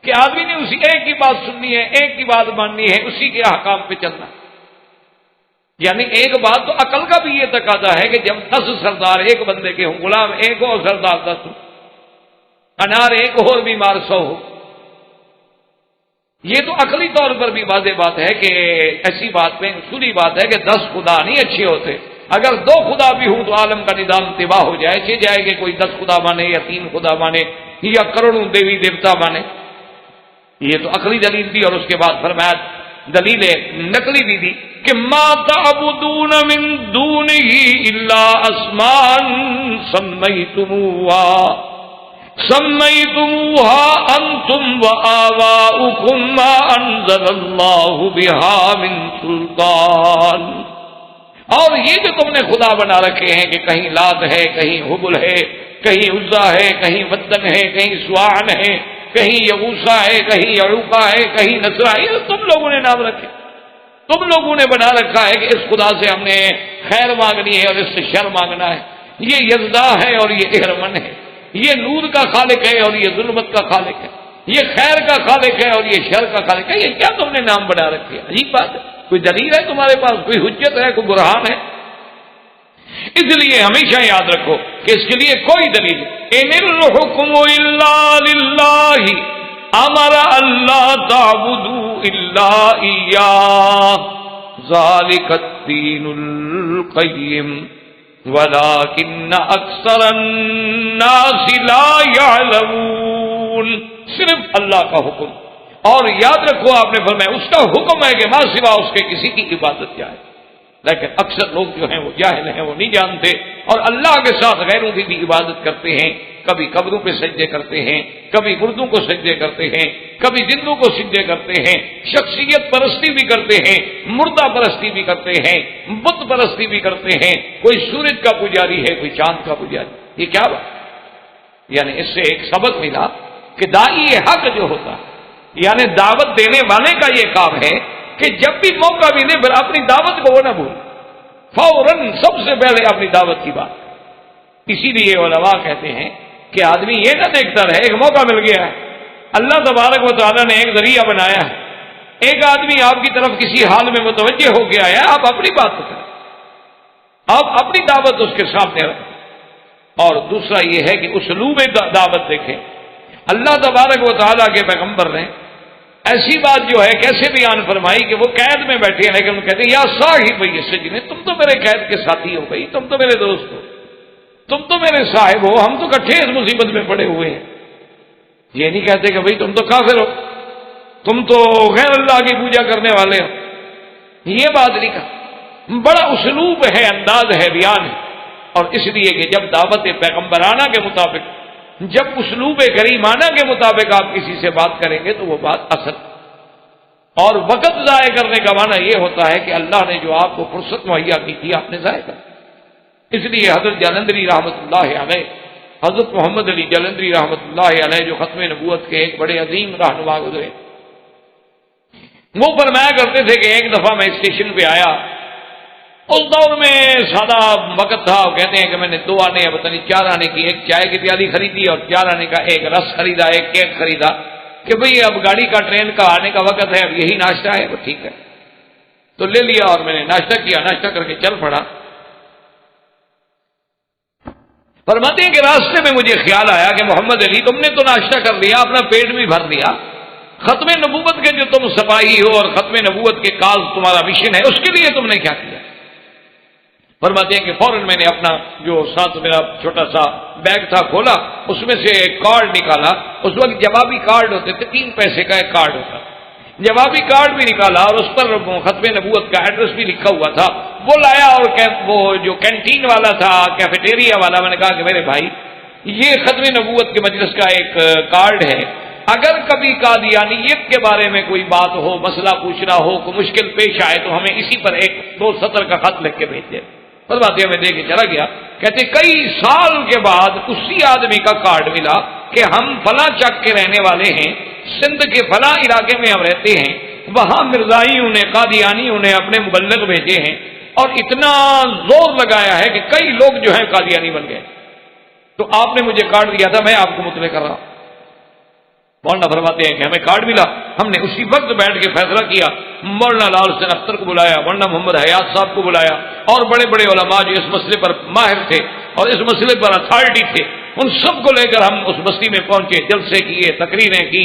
کہ آدمی نے اسی ایک کی بات سننی ہے، ایک کی بات ماننی ہے، اسی کے احکام پہ چلنا۔ یعنی ایک بات تو عقل کا بھی یہ تقاضا ہے کہ جب 10 سردار ایک بندے کے ہوں، غلام ایک ہو اور سردار 10 ہو، انار ایک ہو اور بیمار 100 ہو، یہ تو عقلی طور پر بھی واضح بات ہے کہ ایسی بات میں اصولی بات ہے کہ 10 خدا نہیں اچھے ہوتے، اگر 2 خدا بھی ہوں تو عالم کا نظام تباہ ہو جائے، چھ جائے کہ کوئی 10 خدا مانے یا 3 خدا مانے یا کروڑوں دیوی دیوتا مانے۔ یہ تو عقلی دلیل دی، اور اس کے بعد فرمایا دلیل نقلی بھی دی کہ ما تعبدون من دونہ الا اسماء سمیتموها انتم وآباؤکم ما انزل اللہ بها من سلطان۔ اور یہ جو تم نے خدا بنا رکھے ہیں کہ کہیں لات ہے، کہیں حبل ہے، کہیں عزا ہے، کہیں ودن ہے، کہیں سواعن ہے، کہیں یغوثا ہے، کہیں یعوقا ہے، کہیں نصرا ہے، تم لوگوں نے نام رکھے، تم لوگوں نے بنا رکھا ہے کہ اس خدا سے ہم نے خیر مانگنی ہے اور اس سے شر مانگنا ہے، یہ یزدا ہے اور یہ اہرمن ہے، یہ نور کا خالق ہے اور یہ ظلمت کا خالق ہے، یہ خیر کا خالق ہے اور یہ شر کا خالق ہے، یہ کیا تم نے نام بنا رکھے؟ عجیب بات ہے، کوئی دلیل ہے تمہارے پاس، کوئی حجت ہے، کوئی برہان ہے؟ اس لیے ہمیشہ یاد رکھو کہ اس کے لیے کوئی دلیل، ان الحکم الا للہ امر اللہ تعبدوا الا ایاہ ذالک الدین القیم ولکن اکثر الناس لا یعلمون۔ صرف اللہ کا حکم، اور یاد رکھو آپ نے فرمایا اس کا حکم ہے کہ ماں سوا اس کے کسی کی عبادت جائے، لیکن اکثر لوگ جو ہیں وہ جاہل ہیں، وہ نہیں جانتے، اور اللہ کے ساتھ غیروں کی بھی عبادت کرتے ہیں، کبھی قبروں پہ سجدے کرتے ہیں، کبھی مردوں کو سجدے کرتے ہیں، کبھی زندوں کو سجدے کرتے ہیں، شخصیت پرستی بھی کرتے ہیں، مردہ پرستی بھی کرتے ہیں، بت پرستی بھی کرتے ہیں، کوئی سورج کا پجاری ہے، کوئی چاند کا پجاری۔ یہ کیا بات؟ یعنی اس سے ایک سبق ملا کہ داعی حق جو ہوتا ہے، یعنی دعوت دینے والے کا یہ کام ہے کہ جب بھی موقع ملے پھر اپنی دعوت کو وہ نہ بھول، فوراً سب سے پہلے اپنی دعوت کی بات۔ اسی لیے علماء کہتے ہیں کہ آدمی یہ نہ دیکھتا رہے ایک موقع مل گیا ہے، اللہ تبارک و تعالیٰ نے ایک ذریعہ بنایا ہے، ایک آدمی آپ کی طرف کسی حال میں متوجہ ہو کے آیا، آپ اپنی بات کریں، آپ اپنی دعوت اس کے سامنے رکھیں۔ اور دوسرا یہ ہے کہ اسلوب دعوت دیکھیں، اللہ تبارک و تعالیٰ کے پیغمبر نے ایسی بات جو ہے کیسے بیان فرمائی کہ وہ قید میں بیٹھے ہیں لیکن وہ کہتے ہیں یا صاحب السجن، تم تو میرے قید کے ساتھی ہو بھائی، تم تو میرے دوست ہو، تم تو میرے صاحب ہو، ہم تو کٹھے اس مصیبت میں پڑے ہوئے ہیں۔ یہ نہیں کہتے کہ بھائی تم تو کافر ہو، تم تو غیر اللہ کی پوجا کرنے والے ہو، یہ بات نہیں کہا، بڑا اسلوب ہے، انداز ہے، بیان ہے۔ اور اس لیے کہ جب دعوت پیغمبرانہ کے مطابق، جب اسلوب کریمانہ کے مطابق آپ کسی سے بات کریں گے تو وہ بات اصل، اور وقت ضائع کرنے کا معنی یہ ہوتا ہے کہ اللہ نے جو آپ کو فرصت مہیا کی تھی آپ نے ضائع کر۔ اس لیے حضرت جلندری رحمۃ اللہ علیہ، حضرت محمد علی جلندری رحمۃ اللہ علیہ جو ختم نبوت کے ایک بڑے عظیم رہنما گزرے، وہ فرمایا کرتے تھے کہ ایک دفعہ میں اسٹیشن پہ آیا، اس دور میں سادہ وقت تھا، وہ کہتے ہیں کہ میں نے 2 آنے یا پتہ نہیں 4 آنے کی ایک چائے کی پیالی خریدی اور 4 آنے کا ایک رس خریدا، ایک کیک خریدا کہ بھئی اب گاڑی کا ٹرین کا آنے کا وقت ہے، اب یہی ناشتہ ہے، وہ ٹھیک ہے، تو لے لیا اور میں نے ناشتہ کیا، ناشتہ کر کے چل پڑا۔ فرماتے ہیں کہ راستے میں مجھے خیال آیا کہ محمد علی تم نے تو ناشتہ کر لیا، اپنا پیٹ بھی بھر لیا، ختم نبوت کے جو تم سپاہی ہو اور ختم نبوت کے کاز تمہارا مشن ہے اس کے لیے تم نے کیا کیا؟ فرماتے ہیں کہ فوراً میں نے اپنا جو ساتھ میرا چھوٹا سا بیگ تھا کھولا، اس میں سے ایک کارڈ نکالا، اس وقت جوابی کارڈ ہوتے تھے، 3 پیسے کا ایک کارڈ ہوتا، جوابی کارڈ بھی نکالا اور اس پر ختم نبوت کا ایڈریس بھی لکھا ہوا تھا، وہ لایا اور وہ جو کینٹین والا تھا، کیفیٹیریا والا، میں نے کہا کہ میرے بھائی یہ ختم نبوت کے مجلس کا ایک کارڈ ہے، اگر کبھی قادیانیت کے بارے میں کوئی بات ہو، مسئلہ پوچھنا ہو، کوئی مشکل پیش آئے تو ہمیں اسی پر 1-2 سطر کا خط لکھ کے بھیج دیں۔ فرماتے ہیں میں دے کے چلا گیا، کہتے کئی سال کے بعد اسی آدمی کا کارڈ ملا کہ ہم فلاں چک کے رہنے والے ہیں، سندھ کے فلاں علاقے میں ہم رہتے ہیں، وہاں مرزائیوں نے قادیانیوں نے اپنے مبلغ بھیجے ہیں اور اتنا زور لگایا ہے کہ کئی لوگ جو ہیں قادیانی بن گئے، تو آپ نے مجھے کارڈ دیا تھا، میں آپ کو مطلع کر رہا ہوں۔ مولانا فرماتے ہیں کہ ہمیں کارڈ ملا، ہم نے اسی وقت بیٹھ کے فیصلہ کیا، مولانا لال حسین اختر کو بلایا، مولانا محمد حیات صاحب کو بلایا اور بڑے بڑے علماء جو اس مسئلے پر ماہر تھے اور اس مسئلے پر اتھارٹی تھے، ان سب کو لے کر ہم اس بستی میں پہنچے، جلسے کیے، تقریریں کی،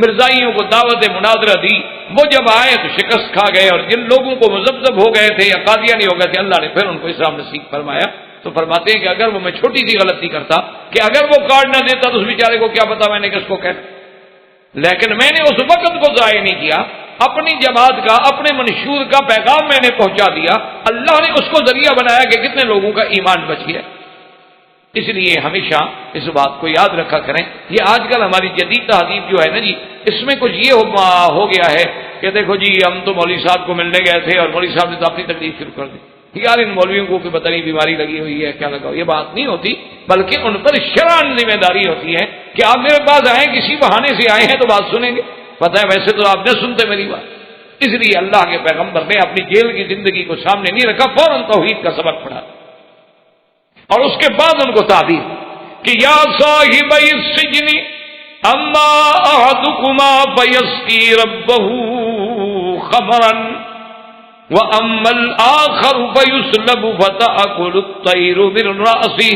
مرزائیوں کو دعوت مناظرہ دی۔ وہ جب آئے تو شکست کھا گئے اور جن لوگوں کو مذبذب ہو گئے تھے یا قادیانی ہو گئے تھے، اللہ نے پھر ان کو اسلام نصیب فرمایا۔ تو فرماتے ہیں کہ اگر وہ میں چھوٹی سی غلطی کرتا کہ اگر وہ کارڈ نہ دیتا تو اس بیچارے کو کیا پتا میں نے کس کو کہا، لیکن میں نے اس وقت کو ضائع نہیں کیا، اپنی جماعت کا، اپنے منشور کا پیغام میں نے پہنچا دیا، اللہ نے اس کو ذریعہ بنایا کہ کتنے لوگوں کا ایمان بچ گیا۔ اس لیے ہمیشہ اس بات کو یاد رکھا کریں۔ یہ آج کل ہماری جدید تہذیب جو ہے نا جی، اس میں کچھ یہ ہو گیا ہے کہ دیکھو جی ہم تو مولوی صاحب کو ملنے گئے تھے اور مولوی صاحب نے تو اپنی تکلیف شروع کر دی، یار ان مولویوں کو کوئی پتہ نہیں بیماری لگی ہوئی ہے کیا لگا ہو، یہ بات نہیں ہوتی، بلکہ ان پر شرعاً ذمہ داری ہوتی ہے کہ آپ میرے پاس آئیں، کسی بہانے سے آئے ہیں تو بات سنیں گے، پتہ ہے ویسے تو آپ نہ سنتے میری بات۔ اس لیے اللہ کے پیغمبر نے اپنی جیل کی زندگی کو سامنے نہیں رکھا، فوراً توحید کا سبق پڑھا اور اس کے بعد ان کو تعبیر کہ یا صاحب السجن اما احدکما فیسقی ربہ خمرا وَأَمَّا الْآخَرُ فَيُسْلَبُ فَتَأْكُلُ الطَّيْرُ مِنْ رَأْسِهِ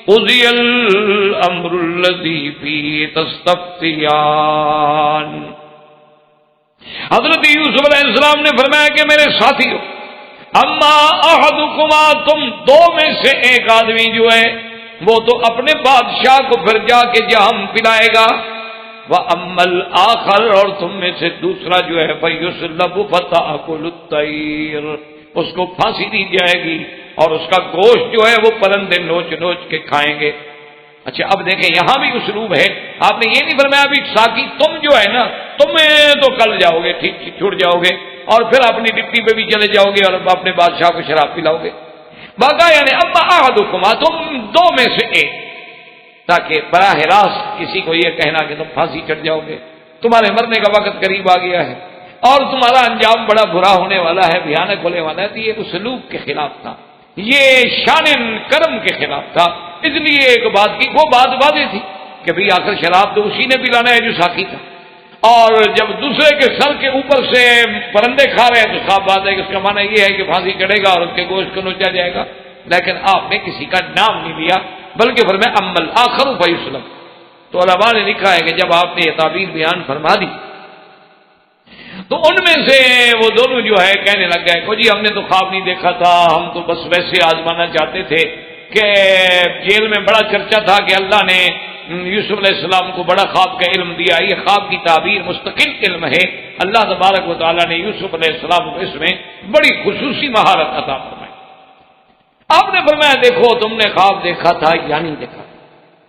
قُضِيَ الْأَمْرُ الَّذِي فِيهِ تَسْتَفْتِيَانِ۔ حضرت یوسف علیہ السلام نے فرمایا کہ میرے ساتھیو، اما احدکما، تم دو میں سے ایک آدمی جو ہے وہ تو اپنے بادشاہ کو پھر جا کے جہنم پلائے گا، وَأَمَّا الْآخَرُ، اور تم میں سے دوسرا جو ہے فَيُسْلَبُ فَتَأْكُلُ الطَّيْرُ، اس کو پھانسی دی جائے گی اور اس کا گوشت جو ہے وہ پرندے نوچ نوچ کے کھائیں گے۔ اچھا اب دیکھیں یہاں بھی اسلوب ہے، آپ نے یہ نہیں فرمایا ابھی ساقی تم جو ہے نا تمہیں تو کل جاؤ گے، ٹھیک چھوٹ جاؤ گے اور پھر اپنی ڈپٹی پہ بھی چلے جاؤ گے اور اپنے بادشاہ کو شراب پلاؤ گے، باقا یعنی اما احدکما، تم دو میں سے ایک، تاکہ براہ راست کسی کو یہ کہنا کہ تم پھانسی چڑھ جاؤ گے، تمہارے مرنے کا وقت قریب آ گیا ہے اور تمہارا انجام بڑا برا ہونے والا ہے، بھیانک ہونے والا ہے، تو یہ اسلوب کے خلاف تھا، یہ شان کرم کے خلاف تھا۔ اس لیے ایک بات کی، وہ بات واضح تھی کہ بھئی آخر شراب تو اسی نے پلانا ہے جو ساقی تھا، اور جب دوسرے کے سر کے اوپر سے پرندے کھا رہے ہیں تو صاف بات ہے کہ اس کا معنی یہ ہے کہ پھانسی چڑھے گا اور اس کے گوشت کو نوچا جائے گا، لیکن آپ نے کسی کا نام نہیں لیا بلکہ فرمایا اما الآخر فیسلم۔ تو علماء نے لکھا ہے کہ جب آپ نے یہ تعبیر بیان فرما دی تو ان میں سے وہ دونوں جو ہے کہنے لگ گئے کہ جی ہم نے تو خواب نہیں دیکھا تھا، ہم تو بس ویسے آزمانا چاہتے تھے کہ جیل میں بڑا چرچا تھا کہ اللہ نے یوسف علیہ السلام کو بڑا خواب کا علم دیا، یہ خواب کی تعبیر مستقل علم ہے، اللہ تبارک و تعالیٰ نے یوسف علیہ السلام کو اس میں بڑی خصوصی مہارت عطا فرمائی۔ آپ نے فرمایا دیکھو تم نے خواب دیکھا تھا یا نہیں دیکھا،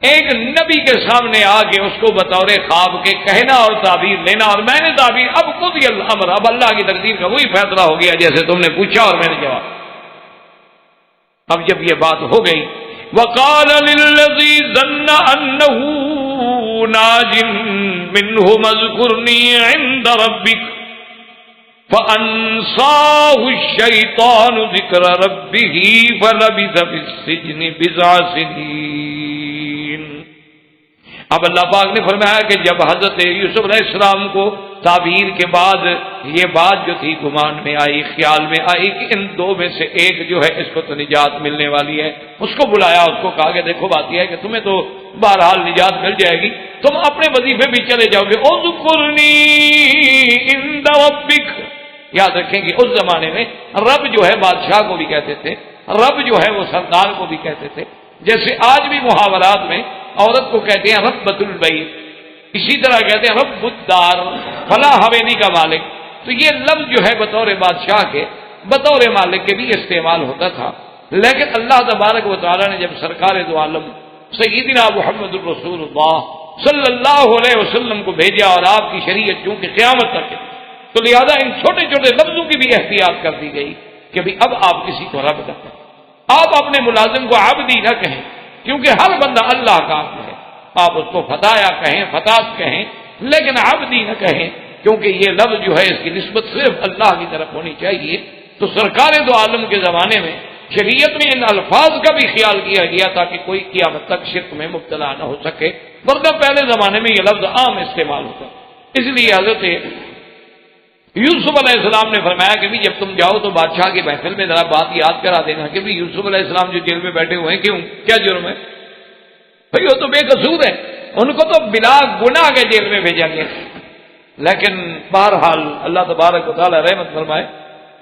ایک نبی کے سامنے آ کے اس کو بطور خواب کے کہنا اور تعبیر لینا، اور میں نے تعبیر اب قضی الامر، اب اللہ کی تقدیر کا وہی فیصلہ ہو گیا جیسے تم نے پوچھا اور میں نے جواب۔ اب جب یہ بات ہو گئی، وقال للذي ظن انه ناج منه اذكرني عند ربك فانساه الشيطان ذكر ربه فلبث في السجن بضع سنين۔ اب اللہ پاک نے فرمایا کہ جب حضرت یوسف علیہ السلام کو تعبیر کے بعد یہ بات جو تھی گمان میں آئی، خیال میں آئی کہ ان دو میں سے ایک جو ہے اس کو تو نجات ملنے والی ہے، اس کو بلایا، اس کو کہا کہ دیکھو بات یہ ہے کہ تمہیں تو بہرحال نجات مل جائے گی، تم اپنے وظیفے بھی چلے جاؤ گے، اذکرنی عند ربک۔ یاد رکھیں کہ اس زمانے میں رب جو ہے بادشاہ کو بھی کہتے تھے، رب جو ہے وہ سردار کو بھی کہتے تھے، جیسے آج بھی محاورات میں عورت کو کہتے ہیں ربۃ البیت، اسی طرح کہتے ہیں رب الدار، فلاں حویلی کا مالک۔ تو یہ لفظ جو ہے بطور بادشاہ کے، بطور مالک کے بھی استعمال ہوتا تھا، لیکن اللہ تبارک و تعالیٰ نے جب سرکار دو عالم سیدنا محمد الرسول اللہ صلی اللہ علیہ وسلم کو بھیجا اور آپ کی شریعت چونکہ قیامت تک ہے، تو لہذا ان چھوٹے چھوٹے لفظوں کی بھی احتیاط کر دی گئی کہ بھی اب آپ کسی کو رب نہ کہیں، آپ اپنے ملازم کو عبدی نہ کہیں، کیونکہ ہر بندہ اللہ کا عبد ہے، آپ اس کو فتایا کہیں، فتات کہیں، لیکن عبدی نہ کہیں، کیونکہ یہ لفظ جو ہے اس کی نسبت صرف اللہ کی طرف ہونی چاہیے۔ تو سرکار دو عالم کے زمانے میں شریعت میں ان الفاظ کا بھی خیال کیا گیا تاکہ کوئی قیامت تک شرک میں مبتلا نہ ہو سکے، ورنہ پہلے زمانے میں یہ لفظ عام استعمال ہوتا، اس لیے حضرت یوسف علیہ السلام نے فرمایا کہ بھی جب تم جاؤ تو بادشاہ کی محفل میں ذرا بات یاد کرا دینا کہ بھی یوسف علیہ السلام جو جیل میں بیٹھے ہوئے ہیں کیوں، کیا جرم ہے؟ بھئی وہ تو بے قصور ہے، ان کو تو بلا گناہ کے جیل میں بھیجا گیا، لیکن بہرحال اللہ تبارک و تعالی رحمت فرمائے،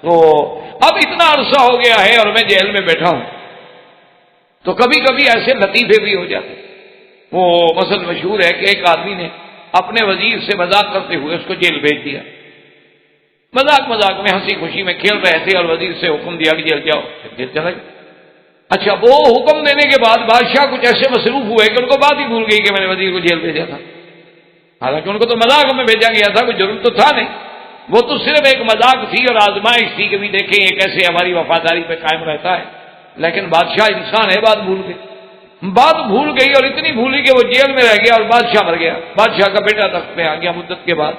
تو اب اتنا عرصہ ہو گیا ہے اور میں جیل میں بیٹھا ہوں، تو کبھی کبھی ایسے لطیفے بھی ہو جاتے۔ وہ مثل مشہور ہے کہ ایک آدمی نے اپنے وزیر سے مذاق کرتے ہوئے اس کو جیل بھیج دیا، مذاق میں ہنسی خوشی میں کھیل رہے تھے اور وزیر سے حکم دیا کہ جیل جاؤ، جیل چلا گیا۔ اچھا وہ حکم دینے کے بعد بادشاہ کچھ ایسے مصروف ہوئے کہ ان کو بات ہی بھول گئی کہ میں نے وزیر کو جیل بھیجا تھا، حالانکہ ان کو تو مذاق میں بھیجا گیا تھا، کوئی جرم تو تھا نہیں، وہ تو صرف ایک مذاق تھی اور آزمائش تھی کہ بھی دیکھیں یہ کیسے ہماری وفاداری پہ قائم رہتا ہے، لیکن بادشاہ انسان ہے، بات بھول گئی اور اتنی بھولی کہ وہ جیل میں رہ گیا اور بادشاہ مر گیا، بادشاہ کا بیٹا تخت پہ آ گیا مدت کے بعد۔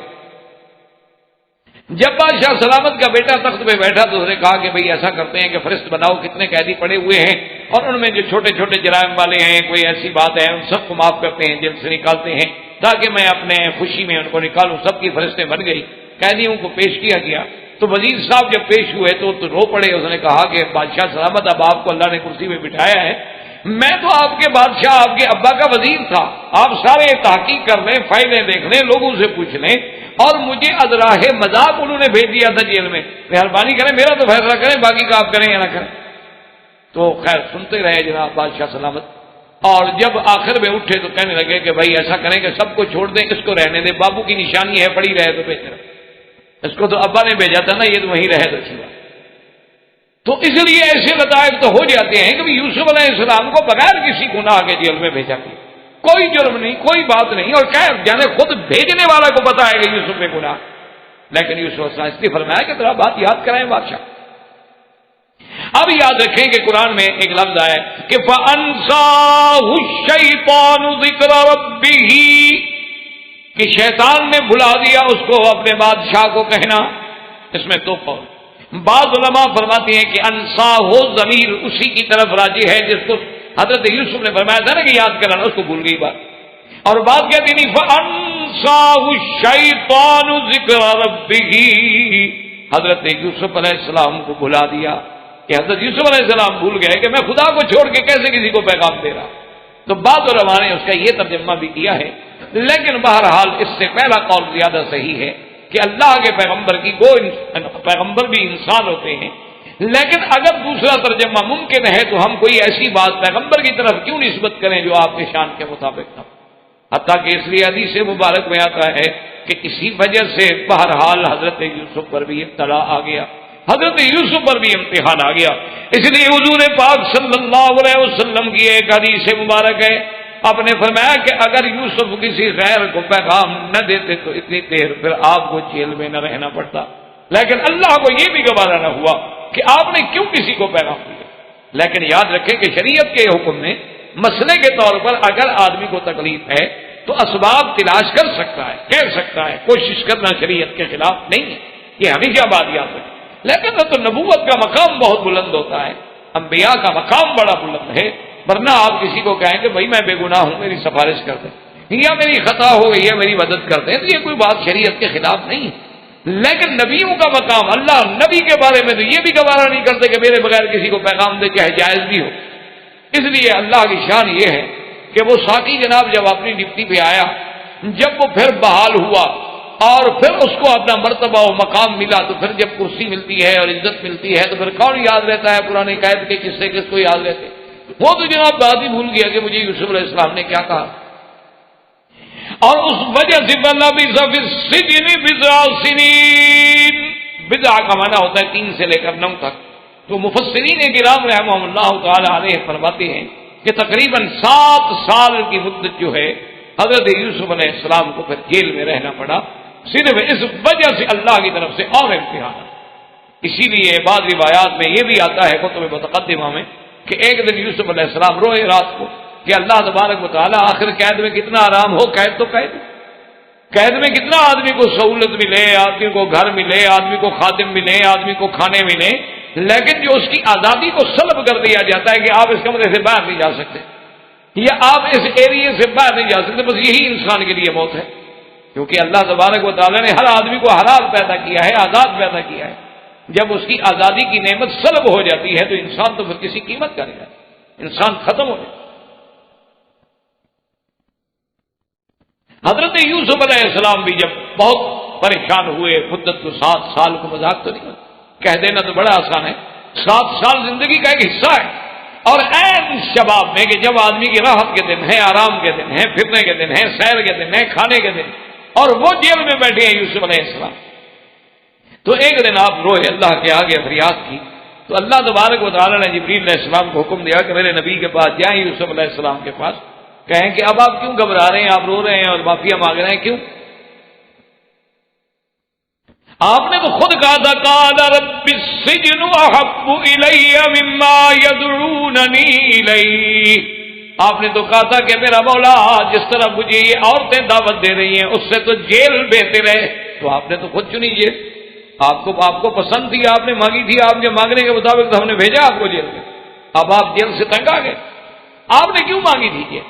جب بادشاہ سلامت کا بیٹا تخت پہ بیٹھا تو اس نے کہا کہ بھئی ایسا کرتے ہیں کہ فہرست بناؤ کتنے قیدی پڑے ہوئے ہیں اور ان میں جو چھوٹے چھوٹے جرائم والے ہیں، کوئی ایسی بات ہے ان سب کو معاف کرتے ہیں، جیل سے نکالتے ہیں تاکہ میں اپنے خوشی میں ان کو نکالوں۔ سب کی فہرستیں بن گئی، قیدیوں کو پیش کیا گیا، تو وزیر صاحب جب پیش ہوئے تو رو پڑے، اس نے کہا کہ بادشاہ سلامت اب آپ کو اللہ نے کرسی پہ بٹھایا ہے، میں تو آپ کے بادشاہ آپ کے ابا کا وزیر تھا، آپ سارے تحقیق کر لیں، فائلیں دیکھ لیں، لوگوں سے پوچھ لیں، اور مجھے ادراہ مذاق انہوں نے بھیج دیا تھا جیل میں، مہربانی کریں میرا تو فیصلہ کریں، باقی کا آپ کریں یا نہ کریں۔ تو خیر سنتے رہے جناب بادشاہ سلامت، اور جب آخر میں اٹھے تو کہنے لگے کہ بھائی ایسا کریں کہ سب کو چھوڑ دیں، اس کو رہنے دیں، بابو کی نشانی ہے، پڑی رہے تو بہتر، اس کو تو ابا نے بھیجا تھا نا، یہ تو وہیں رہے تو اچھی بات۔ تو اس لیے ایسے لطائف تو ہو جاتے ہیں کہ یوسف علیہ السلام کو بغیر کسی گناہ کے جیل میں بھیجا گیا، کوئی جرم نہیں، کوئی بات نہیں، اور کیا جانے خود بھیجنے والا کو پتا ہے کہ یوسف میں گناہ، لیکن یوسف علیہ السلام اس لیے فرمایا کہ ذرا بات یاد کرائیں بادشاہ۔ اب یاد رکھیں کہ قرآن میں ایک لفظ آیا کہ فَأَنْسَاهُ الشَّيْطَانُ ذِكْرَ رَبِّهِ، کہ شیطان نے بھلا دیا اس کو اپنے بادشاہ کو کہنا، اس میں دو قول۔ بعض علماء فرماتے ہیں کہ انسا ہو ضمیر اسی کی طرف راجع ہے جس کو حضرت یوسف نے فرمایا تھا نا کہ یاد کرانا، اس کو بھول گئی بات، اور بات کہتی نہیں فَأَنْسَاهُ الشَّيْطَانُ ذِكْرَ رَبِّهِ، حضرت یوسف علیہ السلام کو بھلا دیا کہ حضرت یوسف علیہ السلام بھول گئے کہ میں خدا کو چھوڑ کے کیسے کسی کو پیغام دے رہا. تو بعض علماء نے اس کا یہ ترجمہ بھی کیا ہے، لیکن بہرحال اس سے پہلا قول زیادہ صحیح ہے کہ اللہ کے پیغمبر کی وہ پیغمبر بھی انسان ہوتے ہیں، لیکن اگر دوسرا ترجمہ ممکن ہے تو ہم کوئی ایسی بات پیغمبر کی طرف کیوں نسبت کریں جو آپ کے شان کے مطابق نہ، حتیٰ کہ اس لیے حدیث مبارک میں آتا ہے کہ اسی وجہ سے بہرحال حضرت یوسف پر بھی ابتلا آ گیا، حضرت یوسف پر بھی امتحان آ گیا. اس لیے حضور پاک صلی اللہ علیہ وسلم کی ایک حدیث مبارک ہے، آپ نے فرمایا کہ اگر یوسف کسی غیر کو پیغام نہ دیتے تو اتنی دیر پھر آپ کو جیل میں نہ رہنا پڑتا، لیکن اللہ کو یہ بھی گوارا نہ ہوا کہ آپ نے کیوں کسی کو پیغام دیا. لیکن یاد رکھیں کہ شریعت کے حکم میں مسئلے کے طور پر اگر آدمی کو تکلیف ہے تو اسباب تلاش کر سکتا ہے، کہہ سکتا ہے، کوشش کرنا شریعت کے خلاف نہیں ہے، یہ ہمیشہ بات یاد رکھیں. لیکن تو نبوت کا مقام بہت بلند ہوتا ہے، انبیاء کا مقام بڑا بلند ہے، ورنہ آپ کسی کو کہیں کہ بھائی میں بے گناہ ہوں میری سفارش کر دیں، یا میری خطا ہو گئی ہے میری مدد کر دیں، تو یہ کوئی بات شریعت کے خلاف نہیں ہے. لیکن نبیوں کا مقام، اللہ نبی کے بارے میں تو یہ بھی گوارا نہیں کرتے کہ میرے بغیر کسی کو پیغام دے، چاہے جائز بھی ہو. اس لیے اللہ کی شان یہ ہے کہ وہ ساقی جناب جب اپنی ڈپٹی پہ آیا، جب وہ پھر بحال ہوا اور پھر اس کو اپنا مرتبہ و مقام ملا، تو پھر جب کرسی ملتی ہے اور عزت ملتی ہے تو پھر کون یاد رہتا ہے پرانے قید کے قصے، کس کو یاد رہتے؟ وہ تو جناب بات ہی بھول گیا کہ مجھے یوسف علیہ السلام نے کیا کہا. اور اس وجہ سے بضع کا معنی ہوتا ہے 3 سے لے کر 9 تک. تو مفسرین کرام رحمہ اللہ تعالی علیہ فرماتے ہیں کہ تقریباً 7 سال کی مدت جو ہے حضرت یوسف علیہ السلام کو پھر جیل میں رہنا پڑا، صرف اس وجہ سے اللہ کی طرف سے اور امتحان. اسی لیے بعض روایات میں یہ بھی آتا ہے کتب متقدمہ میں کہ ایک دن یوسف علیہ السلام روئے رات کو کہ اللہ تبارک و تعالیٰ آخر قید میں کتنا آرام ہو، قید تو قید میں کتنا آدمی کو سہولت ملے، آدمی کو گھر ملے، آدمی کو خادم ملے، آدمی کو کھانے ملے، لیکن جو اس کی آزادی کو سلب کر دیا جاتا ہے کہ آپ اس کمرے سے باہر نہیں جا سکتے یا آپ اس ایریے سے باہر نہیں جا سکتے، بس یہی انسان کے لیے موت ہے. کیونکہ اللہ تبارک و تعالیٰ نے ہر آدمی کو حلال پیدا کیا ہے، آزاد پیدا کیا ہے. جب اس کی آزادی کی نعمت سلب ہو جاتی ہے تو انسان تو پھر کسی قیمت کا نہیں رہتا، انسان ختم ہو جاتا. حضرت یوسف علیہ السلام بھی جب بہت پریشان ہوئے، مدت کو 7 سال کو مذاق تو نہیں کہہ دینا تو بڑا آسان ہے، 7 سال زندگی کا ایک حصہ ہے. اور عین شباب میں کہ جب آدمی کی راحت کے دن ہیں، آرام کے دن ہیں، پھرنے کے دن ہیں، سیر کے دن ہیں، کھانے کے دن، اور وہ جیل میں بیٹھے ہیں یوسف علیہ السلام. تو ایک دن آپ روئے، اللہ کے آگے فریاد کی، تو اللہ تبارک و تعالیٰ نے جبریل علیہ السلام کو حکم دیا کہ میرے نبی کے پاس جائیں، یوسف علیہ السلام کے پاس، کہیں کہ اب آپ کیوں گھبرا رہے ہیں، آپ رو رہے ہیں اور معافیا مانگ رہے ہیں، کیوں؟ آپ نے تو خود کہا تھا قال رب السجن احب الی مما يدعوننی الیہ. آپ نے تو کہا تھا کہ میرا مولا جس طرح مجھے یہ عورتیں دعوت دے رہی ہیں اس سے تو جیل بہتر ہے. تو آپ نے تو خود چنی جیل، آپ کو پسند تھی، آپ نے مانگی تھی، آپ کے مانگنے کے مطابق تو ہم نے بھیجا آپ کو جیل میں. اب آپ جیل سے تنگ آ گئے، آپ نے کیوں مانگی تھی جیل؟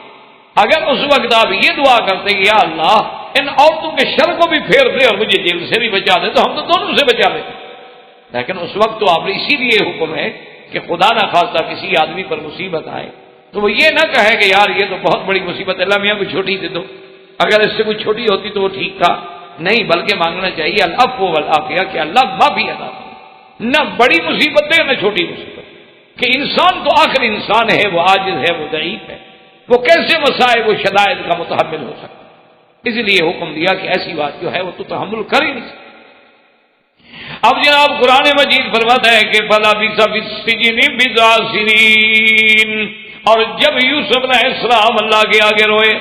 اگر اس وقت آپ یہ دعا کرتے کہ یا اللہ ان عورتوں کے شر کو بھی پھیر دے اور مجھے جیل سے بھی بچا دے، تو ہم تو دونوں سے بچا لیتے. لیکن اس وقت تو آپ نے اسی لیے حکم ہے کہ خدا نہ خواستہ کسی آدمی پر مصیبت آئے تو وہ یہ نہ کہے کہ یار یہ تو بہت بڑی مصیبت ہے، اللہ میاں کو چھوٹی دے دو، اگر اس سے کوئی چھوٹی ہوتی تو وہ ٹھیک تھا. نہیں، بلکہ مانگنا چاہیے العفو والعافیہ کہ اللہ معافی عطا کرے، نہ بڑی مصیبت ہے نہ چھوٹی مصیبت. کہ انسان تو آخر انسان ہے، وہ عاجز ہے، وہ ضعیف ہے، وہ کیسے مسائل و شدائد کا متحمل ہو سکتا. اس لیے حکم دیا کہ ایسی بات جو ہے وہ تو تحمل کر ہی نہیں سکتا. اب جناب قرآن مجید فرماتا ہے کہ فَلَبِثَ فِي السِّجْنِ بِضْعَ سِنِينَ. اور جب یوسف علیہ السلام اللہ کے آگے روئے،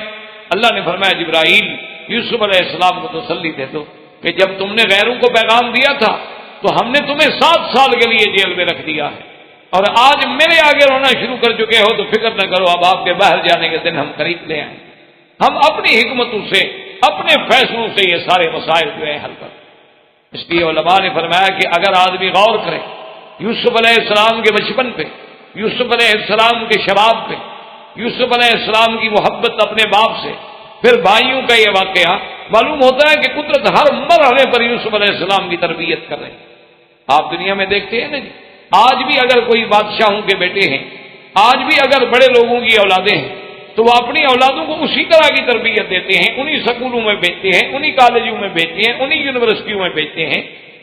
اللہ نے فرمایا جبرائیل یوسف علیہ السلام کو تسلی دے دو کہ جب تم نے غیروں کو پیغام دیا تھا تو ہم نے تمہیں 7 سال کے لیے جیل میں رکھ دیا ہے، اور آج میرے آگے رونا شروع کر چکے ہو تو فکر نہ کرو، اب آپ کے باہر جانے کے دن ہم قریب لے آئیں. ہم اپنی حکمتوں سے، اپنے فیصلوں سے یہ سارے مسائل جو ہیں حل کر. اس لیے علماء نے فرمایا کہ اگر آدمی غور کرے یوسف علیہ السلام کے بچپن پہ، یوسف علیہ السلام کے شباب پہ، یوسف علیہ السلام کی محبت اپنے باپ سے، پھر بھائیوں کا یہ واقعہ، معلوم ہوتا ہے کہ قدرت ہر مرحلے پر یوسف علیہ السلام کی تربیت کر رہے ہیں۔ آپ دنیا میں دیکھتے ہیں نا جی، آج بھی اگر کوئی بادشاہوں کے بیٹے ہیں، آج بھی اگر بڑے لوگوں کی اولادیں ہیں، تو وہ اپنی اولادوں کو اسی طرح کی تربیت دیتے ہیں، انہی سکولوں میں بھیجتے ہیں، انہی کالجوں میں بھیجتے ہیں، انہی یونیورسٹیوں میں بھیجتے ہیں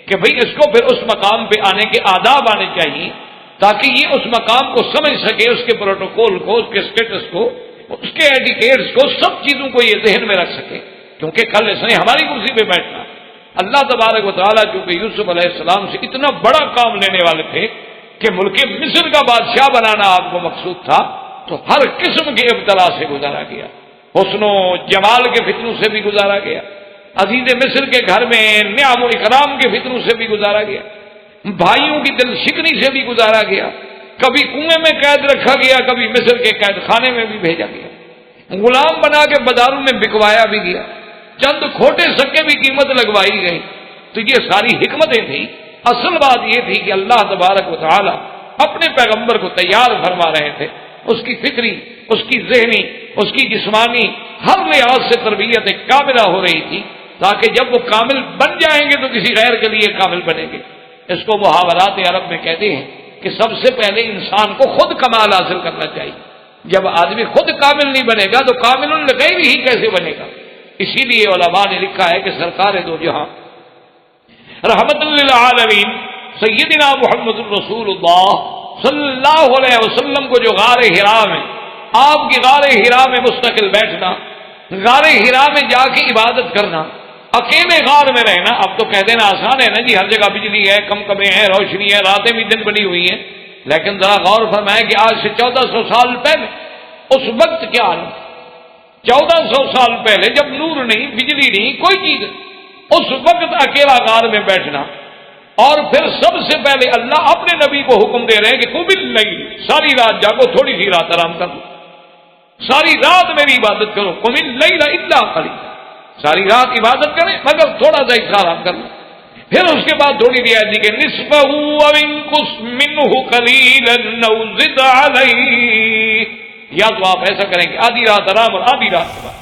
کہ بھئی اس کو پھر اس مقام پہ آنے کے آداب آنے چاہیے، تاکہ یہ اس مقام کو سمجھ سکے، اس کے پروٹوکول کو، اس کے اسٹیٹس کو، اس کے ایڈیکیٹس کو، سب چیزوں کو یہ ذہن میں رکھ سکے، کیونکہ کل اس نے ہماری کرسی پہ بیٹھنا۔ اللہ تبارک و تعالیٰ چونکہ یوسف علیہ السلام سے اتنا بڑا کام لینے والے تھے کہ ملک مصر کا بادشاہ بنانا آپ کو مقصود تھا، تو ہر قسم کے ابتلا سے گزارا گیا، حسن و جمال کے فتنوں سے بھی گزارا گیا، عزیز مصر کے گھر میں نعم و اکرام کے فتنوں سے بھی گزارا گیا، بھائیوں کی دل شکنی سے بھی گزارا گیا، کبھی کنویں میں قید رکھا گیا، کبھی مصر کے قید خانے میں بھی بھیجا گیا، غلام بنا کے بازاروں میں بکوایا بھی گیا، چند کھوٹے سکے بھی قیمت لگوائی گئی۔ تو یہ ساری حکمتیں تھیں۔ اصل بات یہ تھی کہ اللہ تبارک و تعالی اپنے پیغمبر کو تیار فرما رہے تھے، اس کی فکری، اس کی ذہنی، اس کی جسمانی ہر لحاظ سے تربیت کاملہ ہو رہی تھی، تاکہ جب وہ کامل بن جائیں گے تو کسی غیر کے لیے کامل بنیں گے۔ اس کو محاورات عرب میں کہتے ہیں کہ سب سے پہلے انسان کو خود کمال حاصل کرنا چاہیے۔ جب آدمی خود کامل نہیں بنے گا تو کامل الغیر ہی کیسے بنے گا؟ اسی لیے علماء نے لکھا ہے کہ سرکار دو جہاں رحمت للعالمین سیدنا محمد الرسول اللہ صلی اللہ علیہ وسلم کو جو غار حرا میں، آپ کی غار حرا میں مستقل بیٹھنا، غار حرا میں جا کے عبادت کرنا، اکیلے غار میں رہنا، اب تو کہہ دینا آسان ہے نا جی، ہر جگہ بجلی ہے، کم کمیں ہیں، روشنی ہے، راتیں بھی دن بنی ہوئی ہیں، لیکن ذرا غور فرمائیں کہ آج سے 1400 سال پہلے اس وقت کیا حال تھا؟ 1400 سال پہلے جب نور نہیں، بجلی نہیں، کوئی چیز، اس وقت اکیلا غار میں بیٹھنا، اور پھر سب سے پہلے اللہ اپنے نبی کو حکم دے رہے ہیں کہ قم اللیل، ساری رات جاگو، تھوڑی سی رات آرام کرو، ساری رات میری عبادت کرو، قم اللیل الا قلیلا، ساری رات عبادت کریں مگر تھوڑا سا حصہ آرام کرنا۔ پھر اس کے بعد تھوڑی سی آیت کہ نصفہ او انقص منہ قلیلا او زد علیہ، یا تو آپ ایسا کریں کہ آدھی رات آرام اور آدھی رات کے بعد